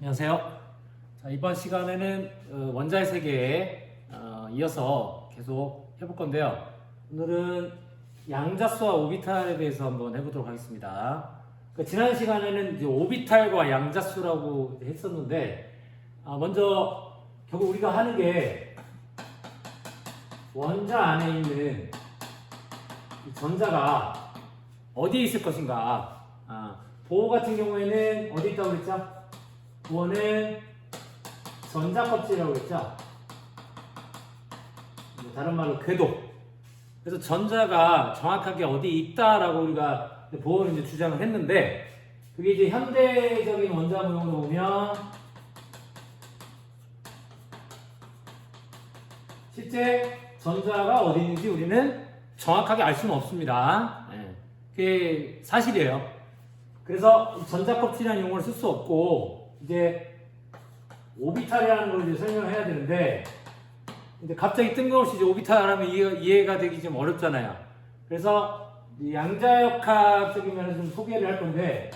안녕하세요. 자, 이번 시간에는 원자의 세계에 이어서 계속 해볼 건데요. 오늘은 양자수와 오비탈에 대해서 한번 해보도록 하겠습니다. 지난 시간에는 이제 오비탈과 양자수라고 했었는데, 먼저 결국 우리가 하는 게 원자 안에 있는 이 전자가 어디에 있을 것인가. 보호 같은 경우에는 어디 있다고 그랬죠? 보호는 전자껍질이라고 그랬죠? 다른 말로 궤도. 그래서 전자가 정확하게 어디 있다라고 우리가 보호를 이제 주장을 했는데, 그게 이제 현대적인 원자 모형으로 보면 실제 전자가 어디 있는지 우리는 정확하게 알 수는 없습니다. 그게 사실이에요. 그래서 전자껍질이라는 용어를 쓸 수 없고, 이제 오비탈이라는 걸 이제 설명을 해야 되는데, 이제 갑자기 뜬금없이 이제 오비탈 하면 이해가 되기 좀 어렵잖아요. 그래서 양자역학적인 면에서 좀 소개를 할 건데,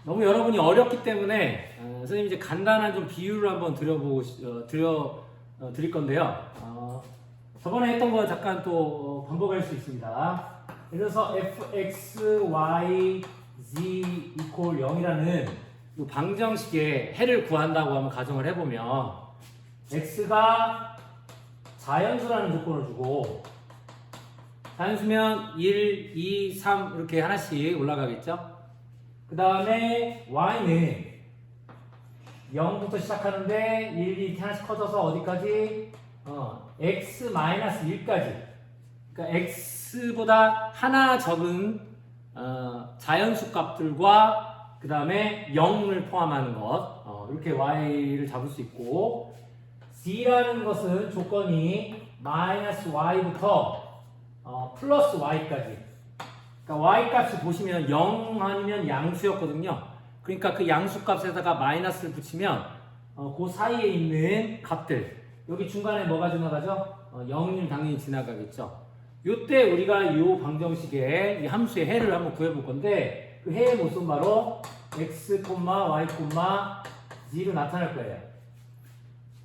너무 여러분이 어렵기 때문에 선생님이 이제 간단한 좀 비유를 한번 드릴 건데요. 저번에 했던 거 잠깐 또 반복할 수 있습니다. 예를 들어서 fx, y, z equal 0이라는 이 방정식의 해를 구한다고 한번 가정을 해보면, x가 자연수라는 조건을 주고, 자연수면 1, 2, 3 이렇게 하나씩 올라가겠죠? 그 다음에 y는 0부터 시작하는데 1, 2 이렇게 하나씩 커져서 어디까지? x-1까지. 그러니까 x보다 하나 적은 자연수 값들과 그 다음에 0을 포함하는 것, 이렇게 y를 잡을 수 있고, z라는 것은 조건이 -y부터 플러스 y까지. 그러니까 y 값을 보시면 0 아니면 양수였거든요. 그러니까 그 양수 값에다가 마이너스를 붙이면 그 사이에 있는 값들, 여기 중간에 뭐가 지나가죠? 0이 당연히 지나가겠죠. 이때 우리가 이 방정식의 이 함수의 해를 한번 구해볼 건데, 그 해의 모습은 바로 x, y, z로 나타날 거예요.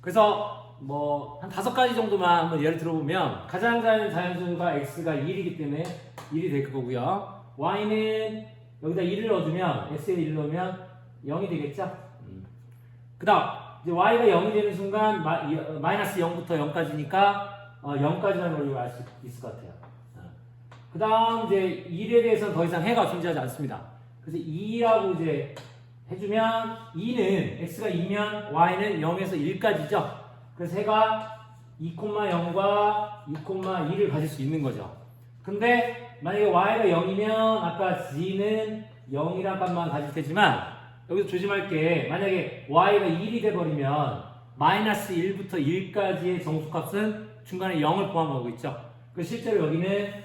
그래서 뭐 한 5가지 정도만 한번 예를 들어보면, 가장 작은 자연수가 x가 1이기 때문에 1이 될 거고요. y는 여기다 1을 넣어주면, x에 1을 넣으면 0이 되겠죠? 그 다음 이제 y가 0이 되는 순간 마이너스 0부터 0까지니까 0까지라는 걸 알 수 있을 것 같아요. 그 다음 이제 1에 대해서는 더 이상 해가 존재하지 않습니다. 그래서 2라고 이제 해주면, 2는 x가 2면 y는 0에서 1까지죠. 그래서 해가 2,0과 2,2를 가질 수 있는 거죠. 근데 만약에 y가 0이면 아까 z는 0이란 값만 가질 테지만, 여기서 조심할 게, 만약에 y가 1이 돼버리면 마이너스 1부터 1까지의 정수값은 중간에 0을 포함하고 있죠. 그래서 실제로 여기는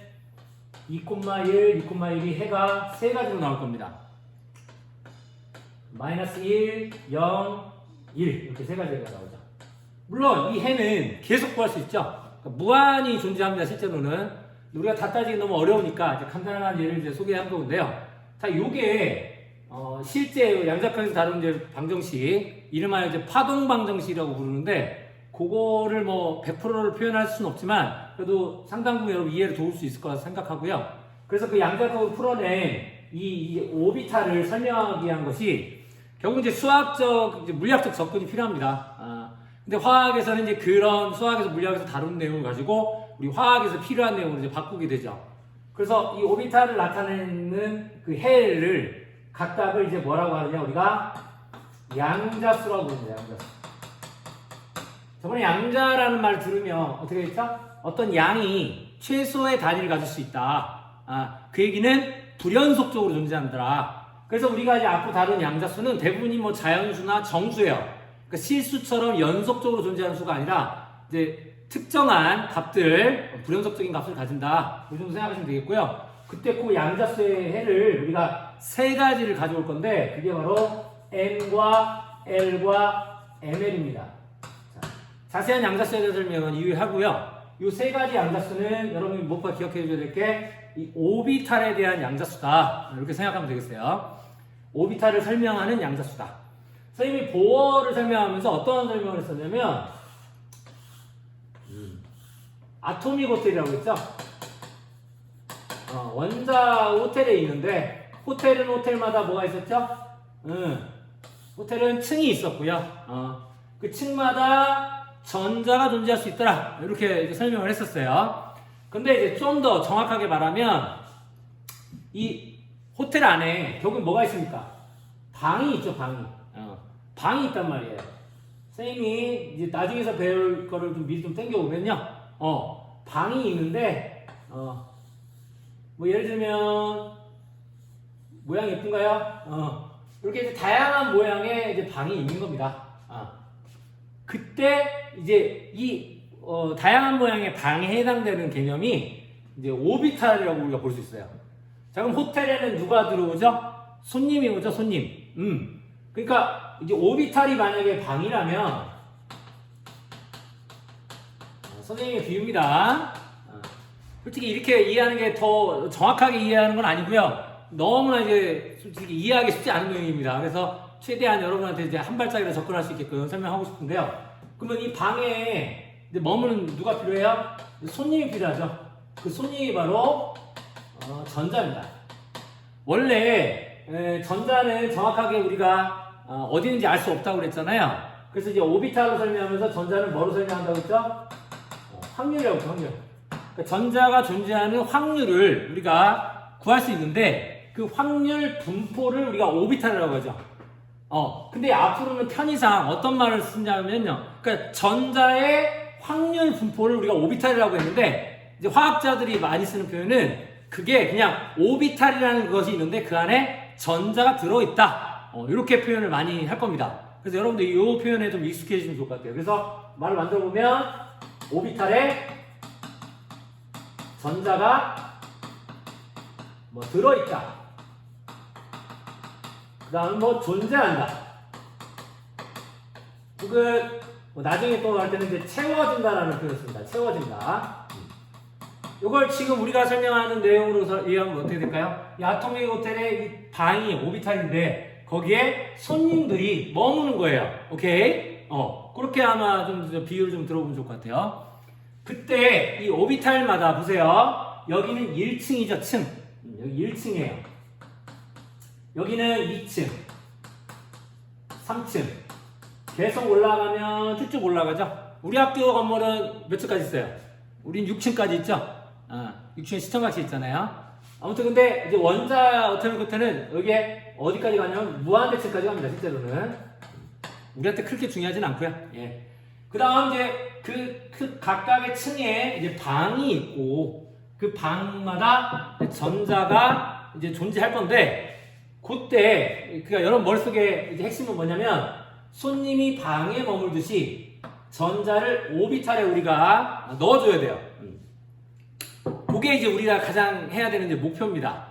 2,1, 2,1이 해가 세 가지로 나올 겁니다. 마이너스 1, 0, 1 이렇게 세 가지가 나오죠. 물론 이 해는 계속 구할 수 있죠. 그러니까 무한히 존재합니다. 실제로는. 우리가 다 따지기 너무 어려우니까 이제 간단한 예를 이제 소개한 건데요. 자, 요게 실제 양자역학에서 다룬 이제 방정식, 이름하여 이제 파동 방정식이라고 부르는데, 그거를 뭐 100%를 표현할 수는 없지만 그래도 상당 부분 여러분 이해를 도울 수 있을 거라 생각하고요. 그래서 그 양자역학을 풀어낸 이 오비탈을 설명하기 위한 것이 결국 이제 수학적, 이제 물리학적 접근이 필요합니다. 근데 화학에서는 이제 그런 수학에서 물리학에서 다룬 내용을 가지고 우리 화학에서 필요한 내용으로 이제 바꾸게 되죠. 그래서 이 오비탈을 나타내는 그 해를 각각을 이제 뭐라고 하느냐, 우리가 양자수라고 부릅니다. 양자수. 저번에 양자라는 말 들으면 어떻게 했죠? 어떤 양이 최소의 단위를 가질 수 있다. 그 얘기는 불연속적으로 존재한다. 그래서 우리가 이제 앞으로 다룬 양자수는 대부분이 뭐 자연수나 정수예요. 그러니까 실수처럼 연속적으로 존재하는 수가 아니라 이제 특정한 값들, 불연속적인 값을 가진다. 이 정도 생각하시면 되겠고요. 그때 그 양자수의 해를 우리가 세 가지를 가져올 건데, 그게 바로 N과 L과 ML입니다. 자세한 양자수에 대한 설명은 이후에 하고요. 이 세 가지 양자수는 여러분이 무엇보다 기억해 줘야 될 게 이 오비탈에 대한 양자수다. 이렇게 생각하면 되겠어요. 오비탈을 설명하는 양자수다. 선생님이 보어를 설명하면서 어떤 설명을 했었냐면 아토믹 호텔이라고 했죠. 원자 호텔에 있는데 호텔은 호텔마다 뭐가 있었죠? 호텔은 층이 있었고요. 그 층마다 전자가 존재할 수 있더라. 이렇게 이제 설명을 했었어요. 근데 이제 좀 더 정확하게 말하면 이 호텔 안에 결국 뭐가 있습니까? 방이 있죠, 방이. 방이 있단 말이에요. 선생님이 이제 나중에서 배울 거를 좀 미리 좀 땡겨오면요. 방이 있는데, 뭐 예를 들면, 모양이 예쁜가요? 이렇게 이제 다양한 모양의 이제 방이 있는 겁니다. 그때 이제 이 다양한 모양의 방에 해당되는 개념이 이제 오비탈이라고 우리가 볼 수 있어요. 자, 그럼 호텔에는 누가 들어오죠? 손님이 오죠, 손님. 그러니까 이제 오비탈이 만약에 방이라면 선생님의 비유입니다. 솔직히 이렇게 이해하는 게 더 정확하게 이해하는 건 아니고요. 너무나 이제 솔직히 이해하기 쉽지 않은 내용입니다. 그래서 최대한 여러분한테 이제 한 발짝이라도 접근할 수 있게끔 설명하고 싶은데요. 그러면 이 방에 이제 머무는 누가 필요해요? 손님이 필요하죠. 그 손님이 바로 전자입니다. 원래 전자는 정확하게 우리가 어디 있는지 알 수 없다고 그랬잖아요. 그래서 이제 오비탈로 설명하면서 전자는 뭐로 설명한다고 했죠? 확률이라고 했죠, 확률. 그러니까 전자가 존재하는 확률을 우리가 구할 수 있는데 그 확률 분포를 우리가 오비탈이라고 하죠. 근데 앞으로는 편의상 어떤 말을 쓰냐면요. 그러니까 전자의 확률 분포를 우리가 오비탈이라고 했는데 이제 화학자들이 많이 쓰는 표현은 그게 그냥 오비탈이라는 것이 있는데 그 안에 전자가 들어있다. 이렇게 표현을 많이 할 겁니다. 그래서 여러분들 이 표현에 좀 익숙해지시면 좋을 것 같아요. 그래서 말을 만들어 보면 오비탈에 전자가 뭐 들어있다. 그 다음에 뭐 존재한다. 혹은 뭐 나중에 또 할 때는 이제 채워진다라는 표현을 씁니다. 채워진다. 이걸 지금 우리가 설명하는 내용으로 이해하면 어떻게 될까요? 이 아토믹 호텔의 이 방이 오비탈인데 거기에 손님들이 머무는 거예요. 오케이? 그렇게 아마 좀 비유를 좀 들어보면 좋을 것 같아요. 그때 이 오비탈마다 보세요. 여기는 1층이죠, 층. 여기 1층이에요. 여기는 2층, 3층. 계속 올라가면 쭉쭉 올라가죠. 우리 학교 건물은 몇 층까지 있어요? 우린 6층까지 있죠. 6층에 시청각시 있잖아요. 아무튼 근데 이제 원자 어터믹 호텔은 여기에 어디까지 가냐면 무한대층까지 갑니다. 실제로는 우리한테 그렇게 중요하진 않고요. 예. 그 다음 이제 그 각각의 층에 이제 방이 있고 그 방마다 전자가 이제 존재할 건데 그때 그러니까 여러분 머릿속에 이제 핵심은 뭐냐면 손님이 방에 머물듯이 전자를 오비탈에 우리가 넣어줘야 돼요. 그게 이제 우리가 가장 해야 되는 이제 목표입니다.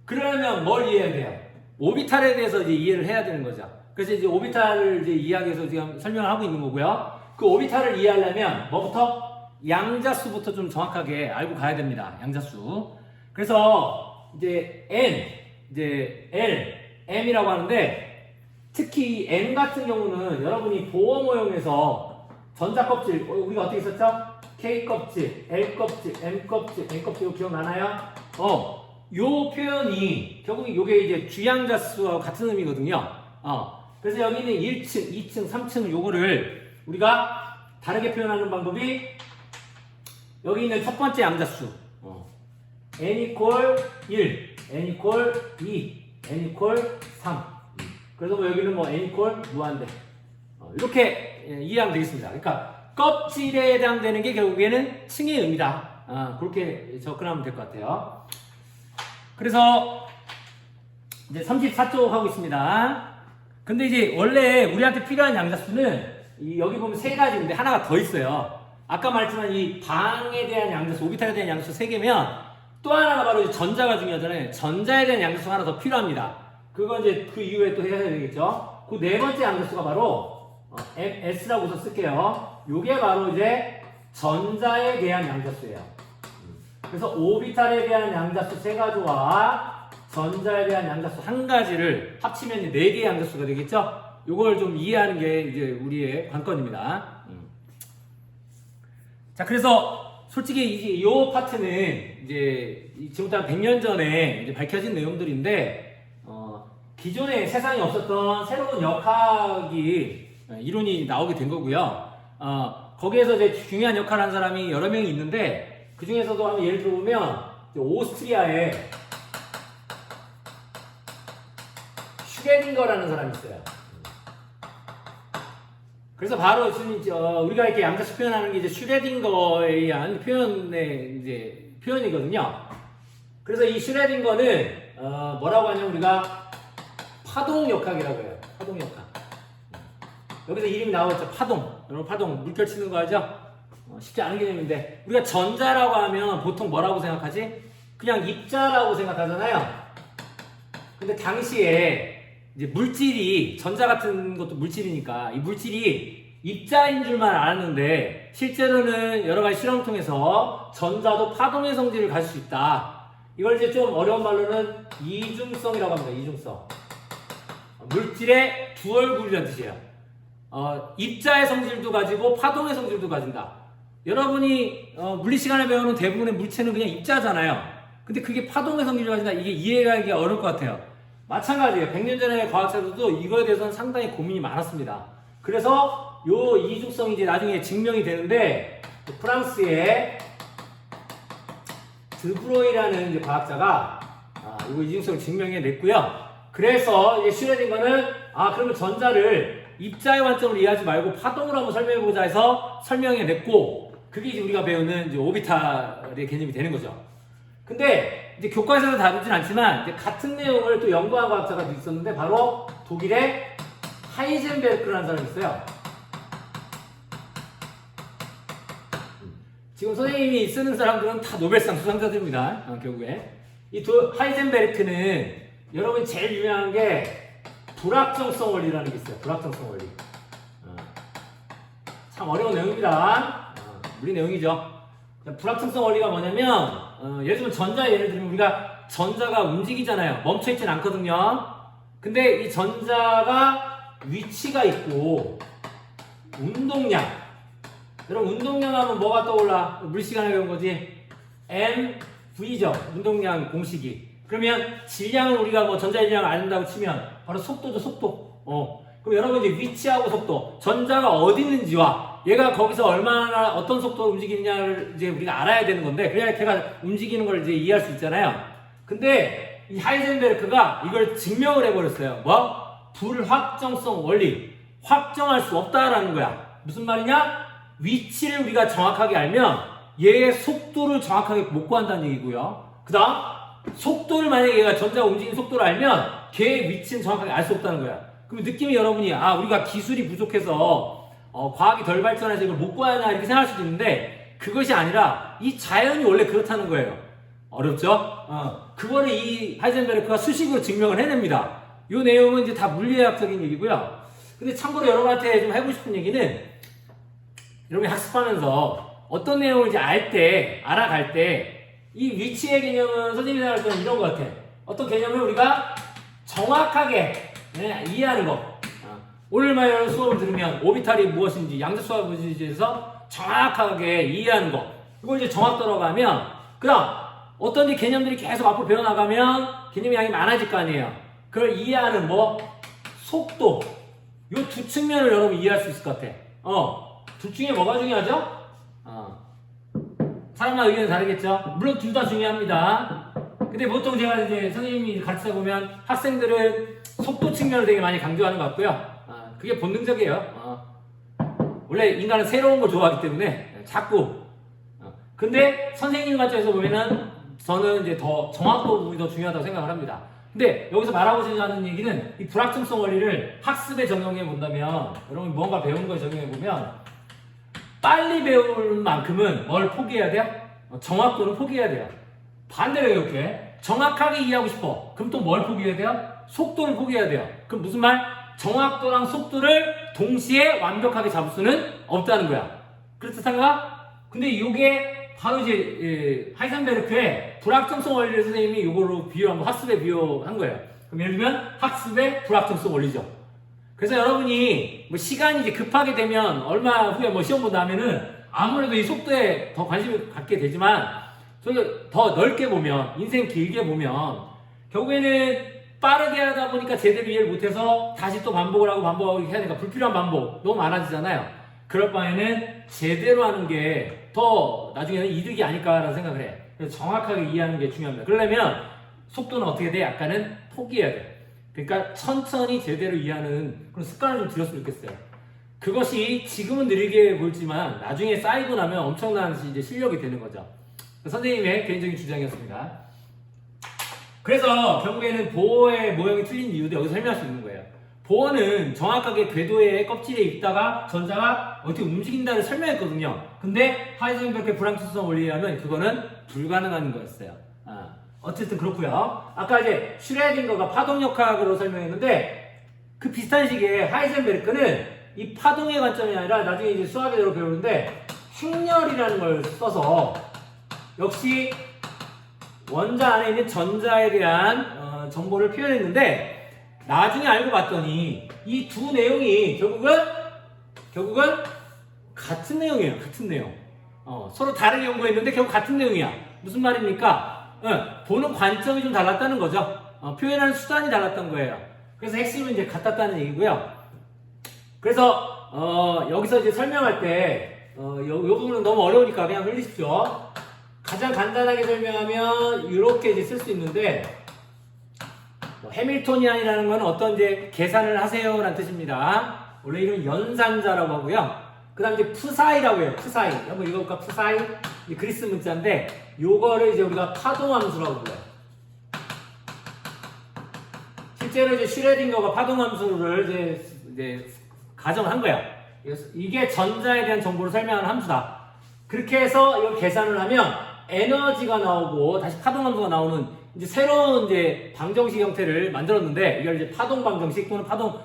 그러려면 뭘 이해해야 돼요? 오비탈에 대해서 이제 이해를 해야 되는 거죠. 그래서 이제 오비탈을 이제 이해하기 위해서 지금 설명을 하고 있는 거고요. 그 오비탈을 이해하려면 뭐부터? 양자수부터 좀 정확하게 알고 가야 됩니다. 양자수. 그래서 이제 N, 이제 L, M이라고 하는데 특히 이 M 같은 경우는 여러분이 보호 모형에서 전자 껍질 우리가 어떻게 썼죠? K 껍질, L 껍질, M 껍질, N 껍질 이거 기억나나요? 요 표현이 결국 요게 이제 주양자수와 같은 의미거든요. 그래서 여기는 1층, 2층, 3층 요거를 우리가 다르게 표현하는 방법이 여기 있는 첫 번째 양자수 n equal 1, n equal 2, n equal 3. 그래서 뭐 여기는 뭐 n equal 무한대. 이렇게 이해하면 되겠습니다. 그러니까 껍질에 해당되는 게 결국에는 층의 의미다. 그렇게 접근하면 될 것 같아요. 그래서 이제 34쪽 하고 있습니다. 근데 이제 원래 우리한테 필요한 양자수는 여기 보면 세 가지인데 하나가 더 있어요. 아까 말했지만 이 방에 대한 양자수, 오비탈에 대한 양자수 3개면 또 하나가 바로 이제 전자가 중요하잖아요. 전자에 대한 양자수 하나 더 필요합니다. 그건 이제 그 이후에 또 해야 되겠죠. 그 네 번째 양자수가 바로 S라고 해서 쓸게요. 요게 바로 이제 전자에 대한 양자수예요. 그래서 오비탈에 대한 양자수 세 가지와 전자에 대한 양자수 한 가지를 합치면 이제 4개의 양자수가 되겠죠? 이걸 좀 이해하는 게 이제 우리의 관건입니다. 자, 그래서 솔직히 이제 이 파트는 이제 지금부터 한 100년 전에 이제 밝혀진 내용들인데, 기존에 세상에 없었던 새로운 역학이 이론이 나오게 된 거고요. 거기에서 이제 중요한 역할을 한 사람이 여러 명이 있는데, 그 중에서도 한번 예를 들어보면 오스트리아에 슈레딩거라는 사람이 있어요. 그래서 바로 지금 우리가 이렇게 양자수 표현하는 게 이제 슈레딩거에 의한 표현이거든요. 그래서 이 슈레딩거는 뭐라고 하냐면 우리가 파동역학이라고 해요. 파동역학. 여기서 이름이 나오죠. 파동. 여러분 파동 물결 치는 거 알죠? 쉽지 않은 개념인데 우리가 전자라고 하면 보통 뭐라고 생각하지? 그냥 입자라고 생각하잖아요. 근데 당시에 이제 물질이 전자 같은 것도 물질이니까 이 물질이 입자인 줄만 알았는데 실제로는 여러 가지 실험을 통해서 전자도 파동의 성질을 가질 수 있다. 이걸 이제 좀 어려운 말로는 이중성이라고 합니다. 이중성. 물질의 두 얼굴이라는 뜻이에요. 입자의 성질도 가지고 파동의 성질도 가진다. 여러분이 물리 시간에 배우는 대부분의 물체는 그냥 입자잖아요. 근데 그게 파동의 성질을 가진다. 이게 이해하기 어려울 것 같아요. 마찬가지예요. 100년 전에 과학자들도 이거에 대해서는 상당히 고민이 많았습니다. 그래서 요 이중성이 이제 나중에 증명이 되는데 프랑스의 드브로이라는 이제 과학자가 이 이중성을 증명해 냈고요. 그래서 이제 슈레딩거는 그러면 전자를 입자의 관점으로 이해하지 말고 파동으로 한번 설명해보자 해서 설명해 냈고 그게 이제 우리가 배우는 이제 오비탈의 개념이 되는 거죠. 근데 이제 교과서에서 다루진 않지만 이제 같은 내용을 또 연구한 과학자가 있었는데 바로 독일의 하이젠베르크라는 사람이 있어요. 지금 선생님이 쓰는 사람들은 다 노벨상 수상자들입니다. 결국에 이 하이젠베르크는 여러분이 제일 유명한 게 불확정성 원리라는 게 있어요. 불확정성 원리. 참 어려운 내용입니다. 물리 내용이죠. 불확정성 원리가 뭐냐면 예를 들면 예를 들면 우리가 전자가 움직이잖아요. 멈춰있진 않거든요. 근데 이 전자가 위치가 있고 운동량. 여러분 운동량 하면 뭐가 떠올라? 물리 시간에 배운 거지. mv죠. 운동량 공식이. 그러면 질량을 우리가 뭐 전자질량을 알는다고 치면 바로 속도죠. 속도. 그럼 여러분 이제 위치하고 속도. 전자가 어디 있는지와 얘가 거기서 얼마나 어떤 속도로 움직이느냐를 이제 우리가 알아야 되는 건데 그래야 걔가 움직이는 걸 이제 이해할 수 있잖아요. 근데 이 하이젠베르크가 이걸 증명을 해버렸어요. 뭐? 불확정성 원리. 확정할 수 없다라는 거야. 무슨 말이냐? 위치를 우리가 정확하게 알면 얘의 속도를 정확하게 못 구한다는 얘기고요. 그 다음 속도를 만약에 얘가 전자가 움직이는 속도를 알면 걔의 위치는 정확하게 알 수 없다는 거야. 그럼 느낌이 여러분이 우리가 기술이 부족해서 과학이 덜 발전해서 이걸 못 구하나 이렇게 생각할 수도 있는데 그것이 아니라 이 자연이 원래 그렇다는 거예요. 어렵죠? 그거를 이 하이젠베르크가 수식으로 증명을 해냅니다. 이 내용은 이제 다 물리학적인 얘기고요. 근데 참고로 여러분한테 좀 해보고 싶은 얘기는 여러분이 학습하면서 어떤 내용을 이제 알아갈 때 이 위치의 개념은 선생님이 생각할 때는 이런 것 같아. 어떤 개념을 우리가 정확하게 이해하는 거. 오늘만 이런 수업을 들으면 오비탈이 무엇인지, 양자수가 무엇인지 해서 정확하게 이해하는 거. 이걸 이제 정확도로 가면, 그 다음, 어떤 개념들이 계속 앞으로 배워나가면 개념의 양이 많아질 거 아니에요. 그걸 이해하는 속도. 이 두 측면을 여러분 이해할 수 있을 것 같아. 둘 중에 뭐가 중요하죠? 사람마다 의견은 다르겠죠? 물론 둘 다 중요합니다. 근데 보통 제가 이제 선생님이 가르치다 보면 학생들은 속도 측면을 되게 많이 강조하는 것 같고요. 그게 본능적이에요. 원래 인간은 새로운 걸 좋아하기 때문에 자꾸. 근데 선생님 관점에서 보면은 저는 이제 더 정확도 부분이 더 중요하다고 생각을 합니다. 근데 여기서 말하고자 하는 얘기는 이 불확정성 원리를 학습에 적용해 본다면 여러분이 무언가 배우는 거에 적용해 보면 빨리 배울 만큼은 뭘 포기해야 돼요? 정확도를 포기해야 돼요. 반대로 이렇게 정확하게 이해하고 싶어. 그럼 또 뭘 포기해야 돼요? 속도를 포기해야 돼요. 그럼 무슨 말? 정확도랑 속도를 동시에 완벽하게 잡을 수는 없다는 거야. 그렇듯한가? 근데 이게 바로 이제 하이센베르크의 불확정성 원리를 선생님이 이걸로 비유한 거, 학습에 비유한 거예요. 그럼 예를 들면 학습의 불확정성 원리죠. 그래서 여러분이 뭐 시간이 이제 급하게 되면 얼마 후에 뭐 시험 본다 하면은 아무래도 이 속도에 더 관심을 갖게 되지만 더 넓게 보면, 인생 길게 보면 결국에는 빠르게 하다 보니까 제대로 이해를 못해서 다시 또 반복을 하고 반복하고 해야 되니까 불필요한 반복 너무 많아지잖아요. 그럴 바에는 제대로 하는 게 더 나중에는 이득이 아닐까라는 생각을 해. 그래서 정확하게 이해하는 게 중요합니다. 그러려면 속도는 어떻게 돼? 약간은 포기해야 돼. 그러니까 천천히 제대로 이해하는 그런 습관을 좀 들였으면 좋겠어요. 그것이 지금은 느리게 보이지만 나중에 쌓이고 나면 엄청난 이제 실력이 되는 거죠. 선생님의 개인적인 주장이었습니다. 그래서 결국에는 보어의 모형이 틀린 이유도 여기서 설명할 수 있는 거예요. 보어는 정확하게 궤도의 껍질에 있다가 전자가 어떻게 움직인다를 설명했거든요. 근데 하이젠베르크의 불확정성 원리에 의하면 그거는 불가능한 거였어요. 어쨌든 그렇고요. 아까 이제 슈레딩거가 파동역학으로 설명했는데 그 비슷한 시기에 하이젠베르크는 이 파동의 관점이 아니라 나중에 이제 수학에대로 배우는데 행렬이라는 걸 써서 역시 원자 안에 있는 전자에 대한 정보를 표현했는데 나중에 알고 봤더니 이 두 내용이 결국은 같은 내용이에요. 같은 내용. 서로 다르게 연구했는데 결국 같은 내용이야. 무슨 말입니까? 보는 관점이 좀 달랐다는 거죠. 표현하는 수단이 달랐던 거예요. 그래서 핵심은 이제 같았다는 얘기고요. 그래서 여기서 이제 설명할 때 요 부분은 너무 어려우니까 그냥 흘리십시오. 가장 간단하게 설명하면 이렇게 이제 쓸 수 있는데 해밀토니안이라는 건 어떤 이제 계산을 하세요라는 뜻입니다. 원래 이름은 연산자라고 하고요. 그 다음 이제 푸사이라고 해요. 푸사이. 한번 읽어볼까? 푸사이. 이 그리스 문자인데 요거를 이제 우리가 파동함수라고 불러요. 실제로 이제 슈레딩거가 파동함수를 이제 가정한 거야. 이게 전자에 대한 정보를 설명하는 함수다. 그렇게 해서 이걸 계산을 하면 에너지가 나오고 다시 파동함수가 나오는 이제 새로운 이제 방정식 형태를 만들었는데 이걸 이제 파동 방정식 또는 파동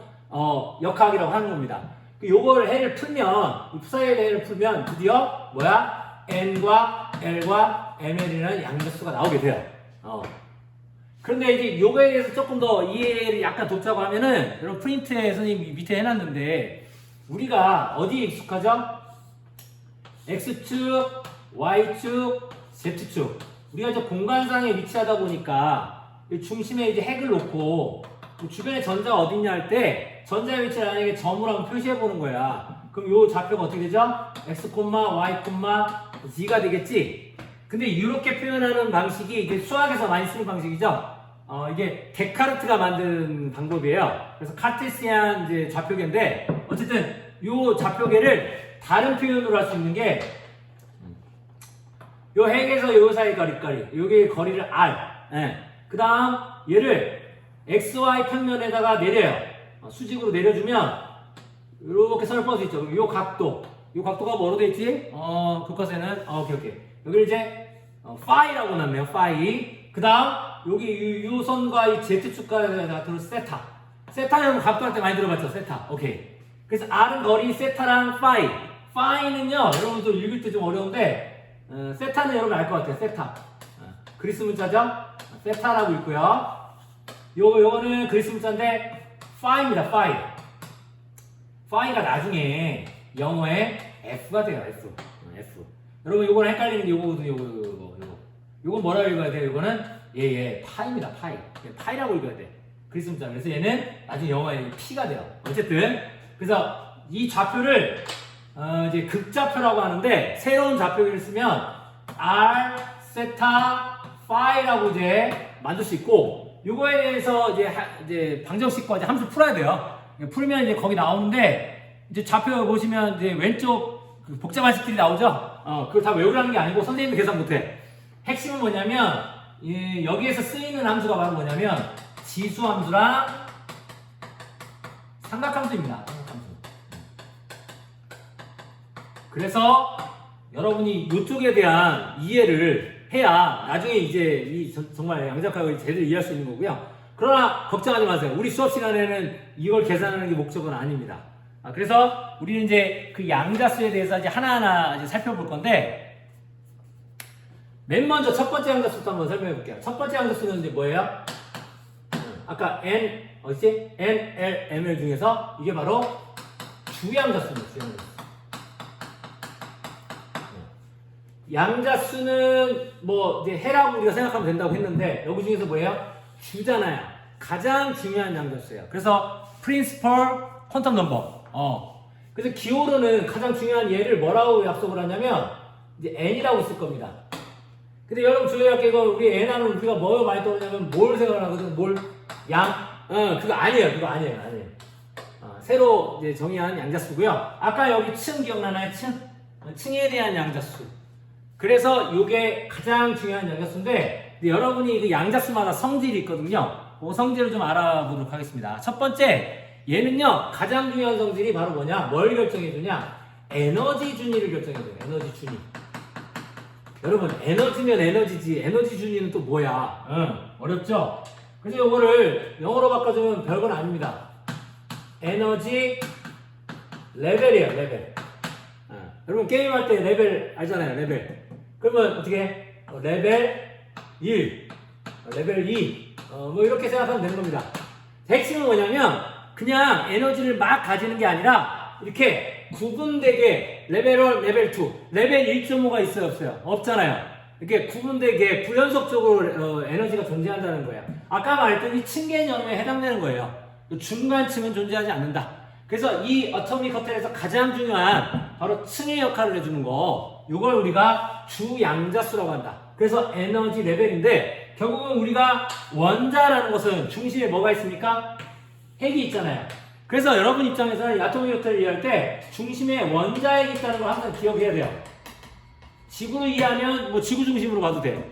역학이라고 하는 겁니다. 요걸 해를 풀면 이 푸사이의 해를 풀면 드디어 뭐야? n과 l과 ml이라는 양자수가 나오게 돼요. 그런데 이제 요거에 대해서 조금 더 이해를 약간 돕자고 하면은 여러분 프린트에 선생님이 밑에 해놨는데 우리가 어디에 익숙하죠? x축, y축, z축. 우리가 이제 공간상에 위치하다 보니까 중심에 이제 핵을 놓고 주변에 전자가 어딨냐 할 때 전자의 위치를 만약에 점으로 한번 표시해 보는 거야. 그럼 요 좌표가 어떻게 되죠? x, y, z가 되겠지? 근데 이렇게 표현하는 방식이 이게 수학에서 많이 쓰는 방식이죠? 이게 데카르트가 만든 방법이에요. 그래서 카테시안 이제 좌표계인데 어쨌든 요 좌표계를 다른 표현으로 할 수 있는 게 요 핵에서 요 사이 거리, 요게 거리를 r. 그 다음 얘를 xy 평면에다가 내려요. 수직으로 내려주면 이렇게 선을 뻗을 수 있죠. 요 각도가 뭐로 돼 있지? 교과서에는 오케이. 여기 이제 파이라고 놨네요. 파이. 그 다음 여기 요 선과 이 z축과의 같은 세타. 세타는 각도 할 때 많이 들어봤죠. 세타. 오케이. 그래서 r은 거리, 세타랑 파이. 파이는요, 여러분도 읽을 때 좀 어려운데 세타는 여러분 알 것 같아요. 세타. 그리스 문자죠? 세타라고 있고요. 요거는 그리스 문자인데 파이입니다. 파이가 나중에 영어에 F가 돼요. F. 여러분 요거는 헷갈리는 게 요거거든요. 요건 뭐라고 읽어야 돼요? 요거는 파이입니다. 파이라고 읽어야 돼. 그리스 문자. 그래서 얘는 나중에 영어에 P가 돼요. 어쨌든 그래서 이 좌표를 이제 극좌표라고 하는데 새로운 좌표를 쓰면 R, 세타, 파이라고 이제 만들 수 있고 요거에 대해서 이제 방정식과 이제 함수 풀어야 돼요. 풀면 이제 거기 나오는데 이제 좌표 보시면 이제 왼쪽 그 복잡한 식들이 나오죠. 그걸 다 외우라는 게 아니고 선생님이 계산 못해. 핵심은 뭐냐면 여기에서 쓰이는 함수가 바로 뭐냐면 지수함수랑 삼각함수입니다. 그래서 여러분이 이쪽에 대한 이해를 해야 나중에 이제 정말 양자역학을 제대로 이해할 수 있는 거고요. 그러나 걱정하지 마세요. 우리 수업 시간에는 이걸 계산하는 게 목적은 아닙니다. 그래서 우리는 이제 그 양자수에 대해서 이제 하나하나 이제 살펴볼 건데, 맨 먼저 첫 번째 양자수부터 한번 설명해 볼게요. 첫 번째 양자수는 이제 뭐예요? 아까 N, 어딨지? N, L, ML 중에서 이게 바로 주양자수입니다. 주양자수. 양자수는 뭐 이제 해라고 우리가 생각하면 된다고 했는데, 여기 중에서 뭐예요? 주잖아요. 가장 중요한 양자수예요. 그래서 principal quantum number. 그래서 기호로는 가장 중요한 얘를 뭐라고 약속을 하냐면 이제 n이라고 쓸 겁니다. 근데 여러분 주의할 게 이거 우리 n하면 우리가 뭐 많이 떠오르냐면 뭘 생각을 하거든? 뭘? 양? 그거 아니에요. 그거 아니에요. 새로 이제 정의한 양자수고요. 아까 여기 층 기억나나요? 층에 대한 양자수. 그래서 이게 가장 중요한 양자수인데, 여러분이 그 양자수마다 성질이 있거든요. 그 성질을 좀 알아보도록 하겠습니다. 첫 번째, 얘는요 가장 중요한 성질이 바로 뭐냐? 뭘 결정해주냐? 에너지 준위를 결정해줘요. 에너지 준위. 여러분, 에너지면 에너지지, 에너지 준위는 또 뭐야? 어렵죠? 그래서 이거를 영어로 바꿔주면 별건 아닙니다. 에너지 레벨이에요. 레벨. 여러분 게임할 때 레벨 알잖아요. 레벨. 그러면 어떻게 해? 레벨 1, 레벨 2, 뭐 이렇게 생각하면 되는 겁니다. 핵심은 뭐냐면 그냥 에너지를 막 가지는 게 아니라 이렇게 구분되게 레벨 1, 레벨 2, 레벨 1.5가 있어요, 없어요? 없잖아요. 이렇게 구분되게 불연속적으로 에너지가 존재한다는 거예요. 아까 말했던 이 층 개념에 해당되는 거예요. 중간층은 존재하지 않는다. 그래서 이 어토믹 커텔에서 가장 중요한 바로 층의 역할을 해주는 거, 이걸 우리가 주양자수라고 한다. 그래서 에너지 레벨인데 결국은 우리가 원자라는 것은 중심에 뭐가 있습니까? 핵이 있잖아요. 그래서 여러분 입장에서는 이 아토믹 커텔을 이해할 때 중심에 원자핵이 있다는 걸 항상 기억해야 돼요. 지구를 이해하면 뭐 지구 중심으로 봐도 돼요.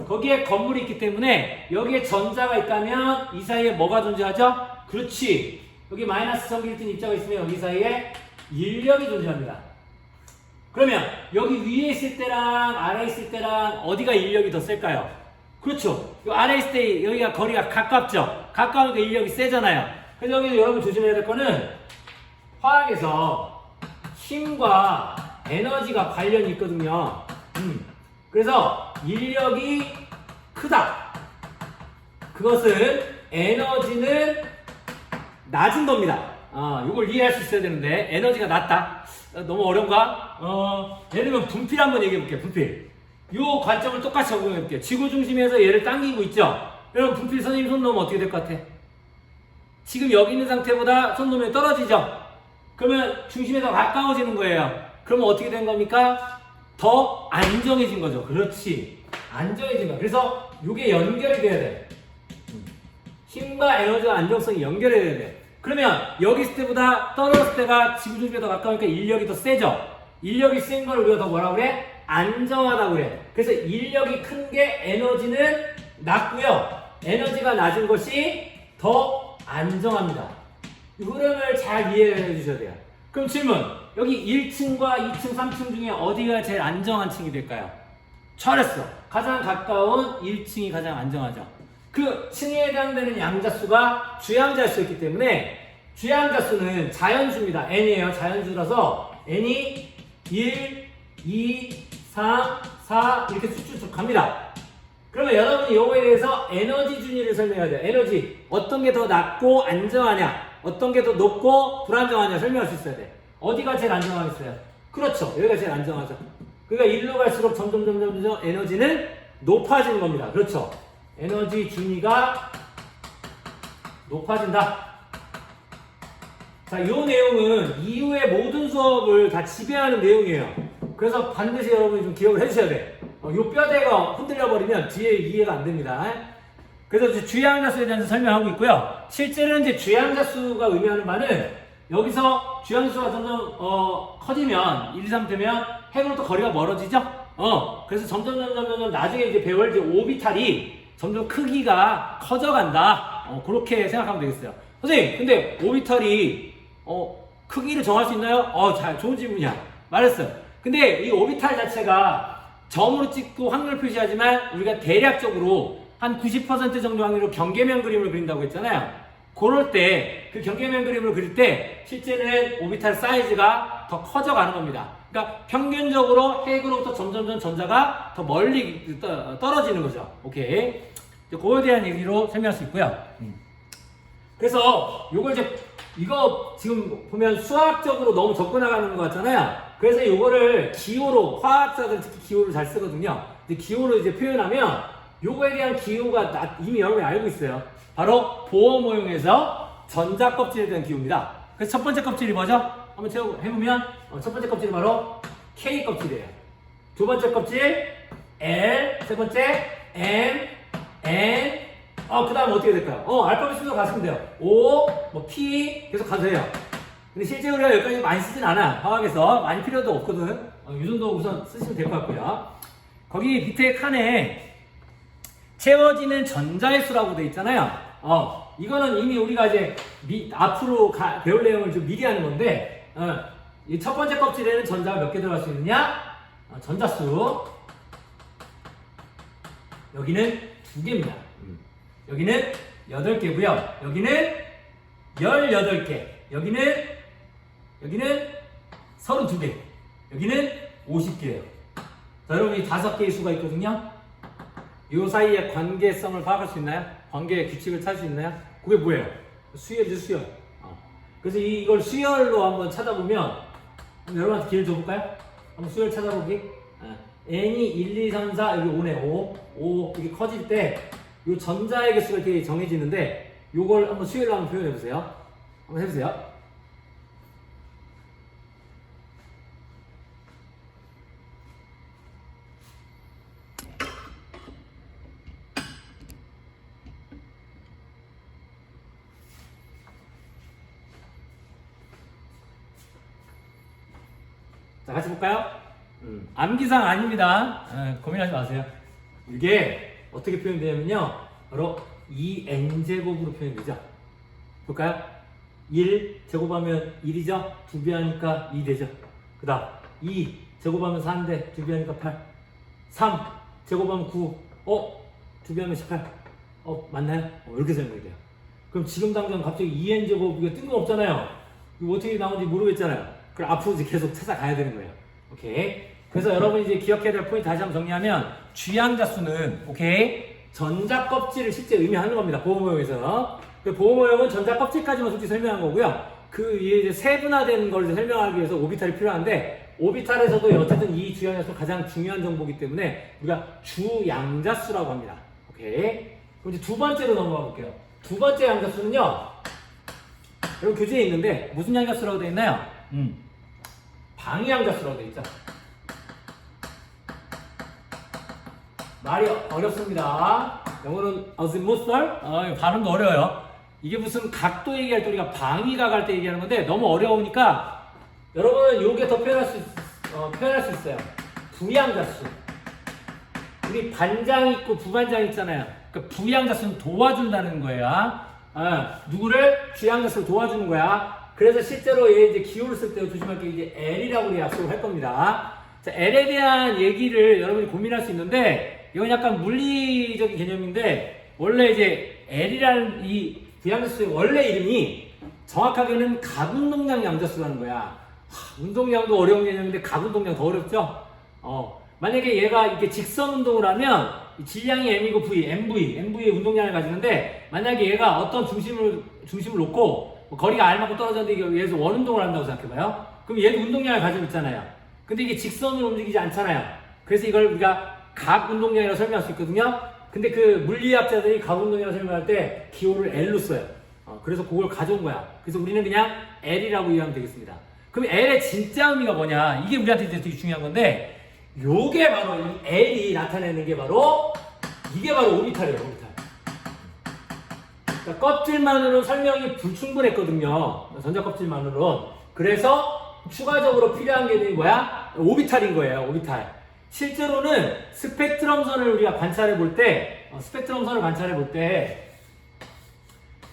거기에 건물이 있기 때문에 여기에 전자가 있다면 이 사이에 뭐가 존재하죠? 그렇지. 여기 마이너스 전기일진 입자가 있으면 여기 사이에 인력이 존재합니다. 그러면 여기 위에 있을 때랑 아래에 있을 때랑 어디가 인력이 더 셀까요? 그렇죠. 아래에 있을 때 여기가 거리가 가깝죠. 가까우니까 인력이 세잖아요. 그래서 여기서 여러분 조심해야 될 거는 화학에서 힘과 에너지가 관련이 있거든요. 그래서 인력이 크다. 그것은 에너지는 낮은 겁니다. 이걸 이해할 수 있어야 되는데 에너지가 낮다. 너무 어려운가? 예를 들면 분필 한번 얘기해 볼게요. 분필. 이 관점을 똑같이 적용해 볼게요. 지구 중심에서 얘를 당기고 있죠. 여러분 분필 선생님 손 놓으면 어떻게 될 것 같아? 지금 여기 있는 상태보다 손 놓으면 떨어지죠. 그러면 중심에 더 가까워지는 거예요. 그러면 어떻게 된 겁니까? 더 안정해진 거죠. 그렇지. 안정해진 거. 그래서 이게 연결이 돼야 돼. 힘과 에너지와 안정성이 연결해야 돼. 그러면 여기 있을 때보다 떨어졌을 때가 지구 중심에 더 가까우니까 인력이 더 세죠. 인력이 센 걸 우리가 더 뭐라고 그래? 안정하다고 그래. 그래서 인력이 큰 게 에너지는 낮고요. 에너지가 낮은 것이 더 안정합니다. 이 흐름을 잘 이해해 주셔야 돼요. 그럼 질문. 여기 1층과 2층, 3층 중에 어디가 제일 안정한 층이 될까요? 잘했어. 가장 가까운 1층이 가장 안정하죠. 그 층에 해당되는 양자수가 주양자수였기 때문에 주양자수는 자연수입니다. n이에요. 자연수라서 n이 1, 2, 3, 4 이렇게 쭉쭉 갑니다. 그러면 여러분이 이거에 대해서 에너지 준위를 설명해야 돼요. 에너지 어떤 게 더 낮고 안정하냐, 어떤 게 더 높고 불안정하냐 설명할 수 있어야 돼. 어디가 제일 안정하겠어요? 그렇죠. 여기가 제일 안정하죠. 그러니까 일로 갈수록 점점 에너지는 높아지는 겁니다. 그렇죠. 에너지 준위가 높아진다. 자, 이 내용은 이후의 모든 수업을 다 지배하는 내용이에요. 그래서 반드시 여러분이 좀 기억을 해주셔야 돼. 이 뼈대가 흔들려버리면 뒤에 이해가 안 됩니다. 그래서 이제 주양자수에 대해서 설명하고 있고요. 실제로는 이제 주양자수가 의미하는 바는 여기서 주양수가 점점 커지면 1, 2, 3 되면 핵으로부터 거리가 멀어지죠. 그래서 점점 나중에 이제 배월 이제 오비탈이 점점 크기가 커져간다. 그렇게 생각하면 되겠어요. 선생님, 근데 오비탈이 크기를 정할 수 있나요? 잘 좋은 질문이야. 말했어요. 근데 이 오비탈 자체가 점으로 찍고 확률 표시하지만 우리가 대략적으로 한 90% 정도 확률로 경계면 그림을 그린다고 했잖아요. 그럴 때, 그 경계면 그림을 그릴 때, 실제는 오비탈 사이즈가 더 커져가는 겁니다. 그러니까 평균적으로 핵으로부터 점점점 전자가 더 멀리 떨어지는 거죠. 오케이. 그거에 대한 얘기로 설명할 수 있고요. 그래서 요걸 이거 지금 보면 수학적으로 너무 접근해가는 것 같잖아요. 그래서 이거를 기호로, 화학자들 특히 기호를 잘 쓰거든요. 근데 기호로 이제 표현하면 요거에 대한 기호가 이미 여러분이 알고 있어요. 바로 보호 모형에서 전자 껍질에 대한 기호입니다. 그래서 첫 번째 kop질이 뭐죠? 한번 해보면 첫 번째 껍질이 바로 K 껍질이에요. 두 번째 껍질 L, 세 번째 M, N, 그 다음 어떻게 될까요? 알파벳 순서로 가시면 돼요. O, P 계속 가도 돼요. 근데 실제 우리가 여기까지 많이 쓰진 않아. 화학에서 많이 필요도 없거든. 이 정도 우선 쓰시면 될 것 같고요. 거기 밑에 칸에 채워지는 전자의 수라고 돼 있잖아요. 이거는 이미 우리가 이제 앞으로 배울 내용을 좀 미리 하는 건데, 이 첫 번째 껍질에는 전자가 몇 개 들어갈 수 있느냐? 전자수. 여기는 2개입니다. 여기는 8개고요. 여기는 18개. 여기는 32개. 여기는 50개예요. 자, 여러분 이 5개의 수가 있거든요. 이 사이의 관계성을 파악할 수 있나요? 관계의 규칙을 찾을 수 있나요? 그게 뭐예요? 수열이죠, 수열. 그래서 이걸 수열로 한번 찾아보면, 여러분한테 기회를 줘볼까요? 한번 수열 찾아보기. n이 1, 2, 3, 4, 여기 5네, 5 이게 커질 때, 이 전자의 개수가 이렇게 정해지는데, 요걸 한번 수열로 한번 표현해보세요. 한번 해보세요. 자, 같이 볼까요? 암기상 아닙니다. 고민하지 마세요. 이게 어떻게 표현되냐면요. 바로 2n제곱으로 표현되죠. 볼까요? 1 제곱하면 1이죠? 2배 하니까 2 되죠. 그 다음 2 제곱하면 4인데 2배 하니까 8. 3 제곱하면 9. 2배 하면 18. 맞나요? 이렇게 설명이 돼요. 그럼 지금 당장 갑자기 2n제곱 이거 뜬금없잖아요. 이거 어떻게 나오는지 모르겠잖아요. 그럼 앞으로 이제 계속 찾아가야 되는 거예요. 오케이. 그래서 여러분이 이제 기억해야 될 포인트 다시 한번 정리하면 주양자수는 오케이 전자 껍질을 실제 의미하는 겁니다. 보호 모형에서. 그 보호 모형은 전자 껍질까지만 솔직히 설명한 거고요. 그 위에 이제 세분화된 걸 설명하기 위해서 오비탈이 필요한데 오비탈에서도 어쨌든 이 주양자수는 가장 중요한 정보이기 때문에 우리가 주양자수라고 합니다. 오케이. 그럼 이제 두 번째로 넘어가 볼게요. 두 번째 양자수는요. 여러분 교재에 있는데 무슨 양자수라고 되어 있나요? 방위양자수라고 되어 있죠. 말이 어렵습니다. 영어는 azimuthal. 발음도 어려워요. 이게 무슨 각도 얘기할 때 우리가 방위각 할 때 얘기하는 건데 너무 어려우니까 여러분은 요게 더 표현할 수 있어요. 부양자수. 우리 반장 있고 부반장 있잖아요. 그러니까 부양자수는 도와준다는 거야. 누구를 주양자수를 도와주는 거야. 그래서 실제로 얘 이제 기호를 쓸 때 조심할 게 이제 L이라고 약속을 할 겁니다. 자, L에 대한 얘기를 여러분이 고민할 수 있는데 이건 약간 물리적인 개념인데 원래 이제 L이라는 이 부양자수의 원래 이름이 정확하게는 각운동량 양자수라는 거야. 운동량도 어려운 개념인데 각운동량 더 어렵죠? 만약에 얘가 이렇게 직선 운동을 하면 질량이 M이고 MV의 운동량을 가지는데 만약에 얘가 어떤 중심을 놓고 거리가 R만큼 떨어졌는데 얘에서 원운동을 한다고 생각해봐요. 그럼 얘도 운동량을 가지고 있잖아요. 근데 이게 직선으로 움직이지 않잖아요. 그래서 이걸 우리가 각 운동량이라고 설명할 수 있거든요. 근데 그 물리학자들이 각 운동량을 설명할 때 기호를 L로 써요. 그래서 그걸 가져온 거야. 그래서 우리는 그냥 L이라고 이해하면 되겠습니다. 그럼 L의 진짜 의미가 뭐냐? 이게 우리한테 되게 중요한 건데 요게 바로 이 L이 나타내는 게 바로 이게 바로 오비탈이에요. 오비탈. 그러니까 껍질만으로 설명이 불충분했거든요. 전자 껍질만으로. 그래서 추가적으로 필요한 개념이 뭐야? 오비탈인 거예요. 오비탈. 실제로는 스펙트럼선을 우리가 관찰해 볼 때,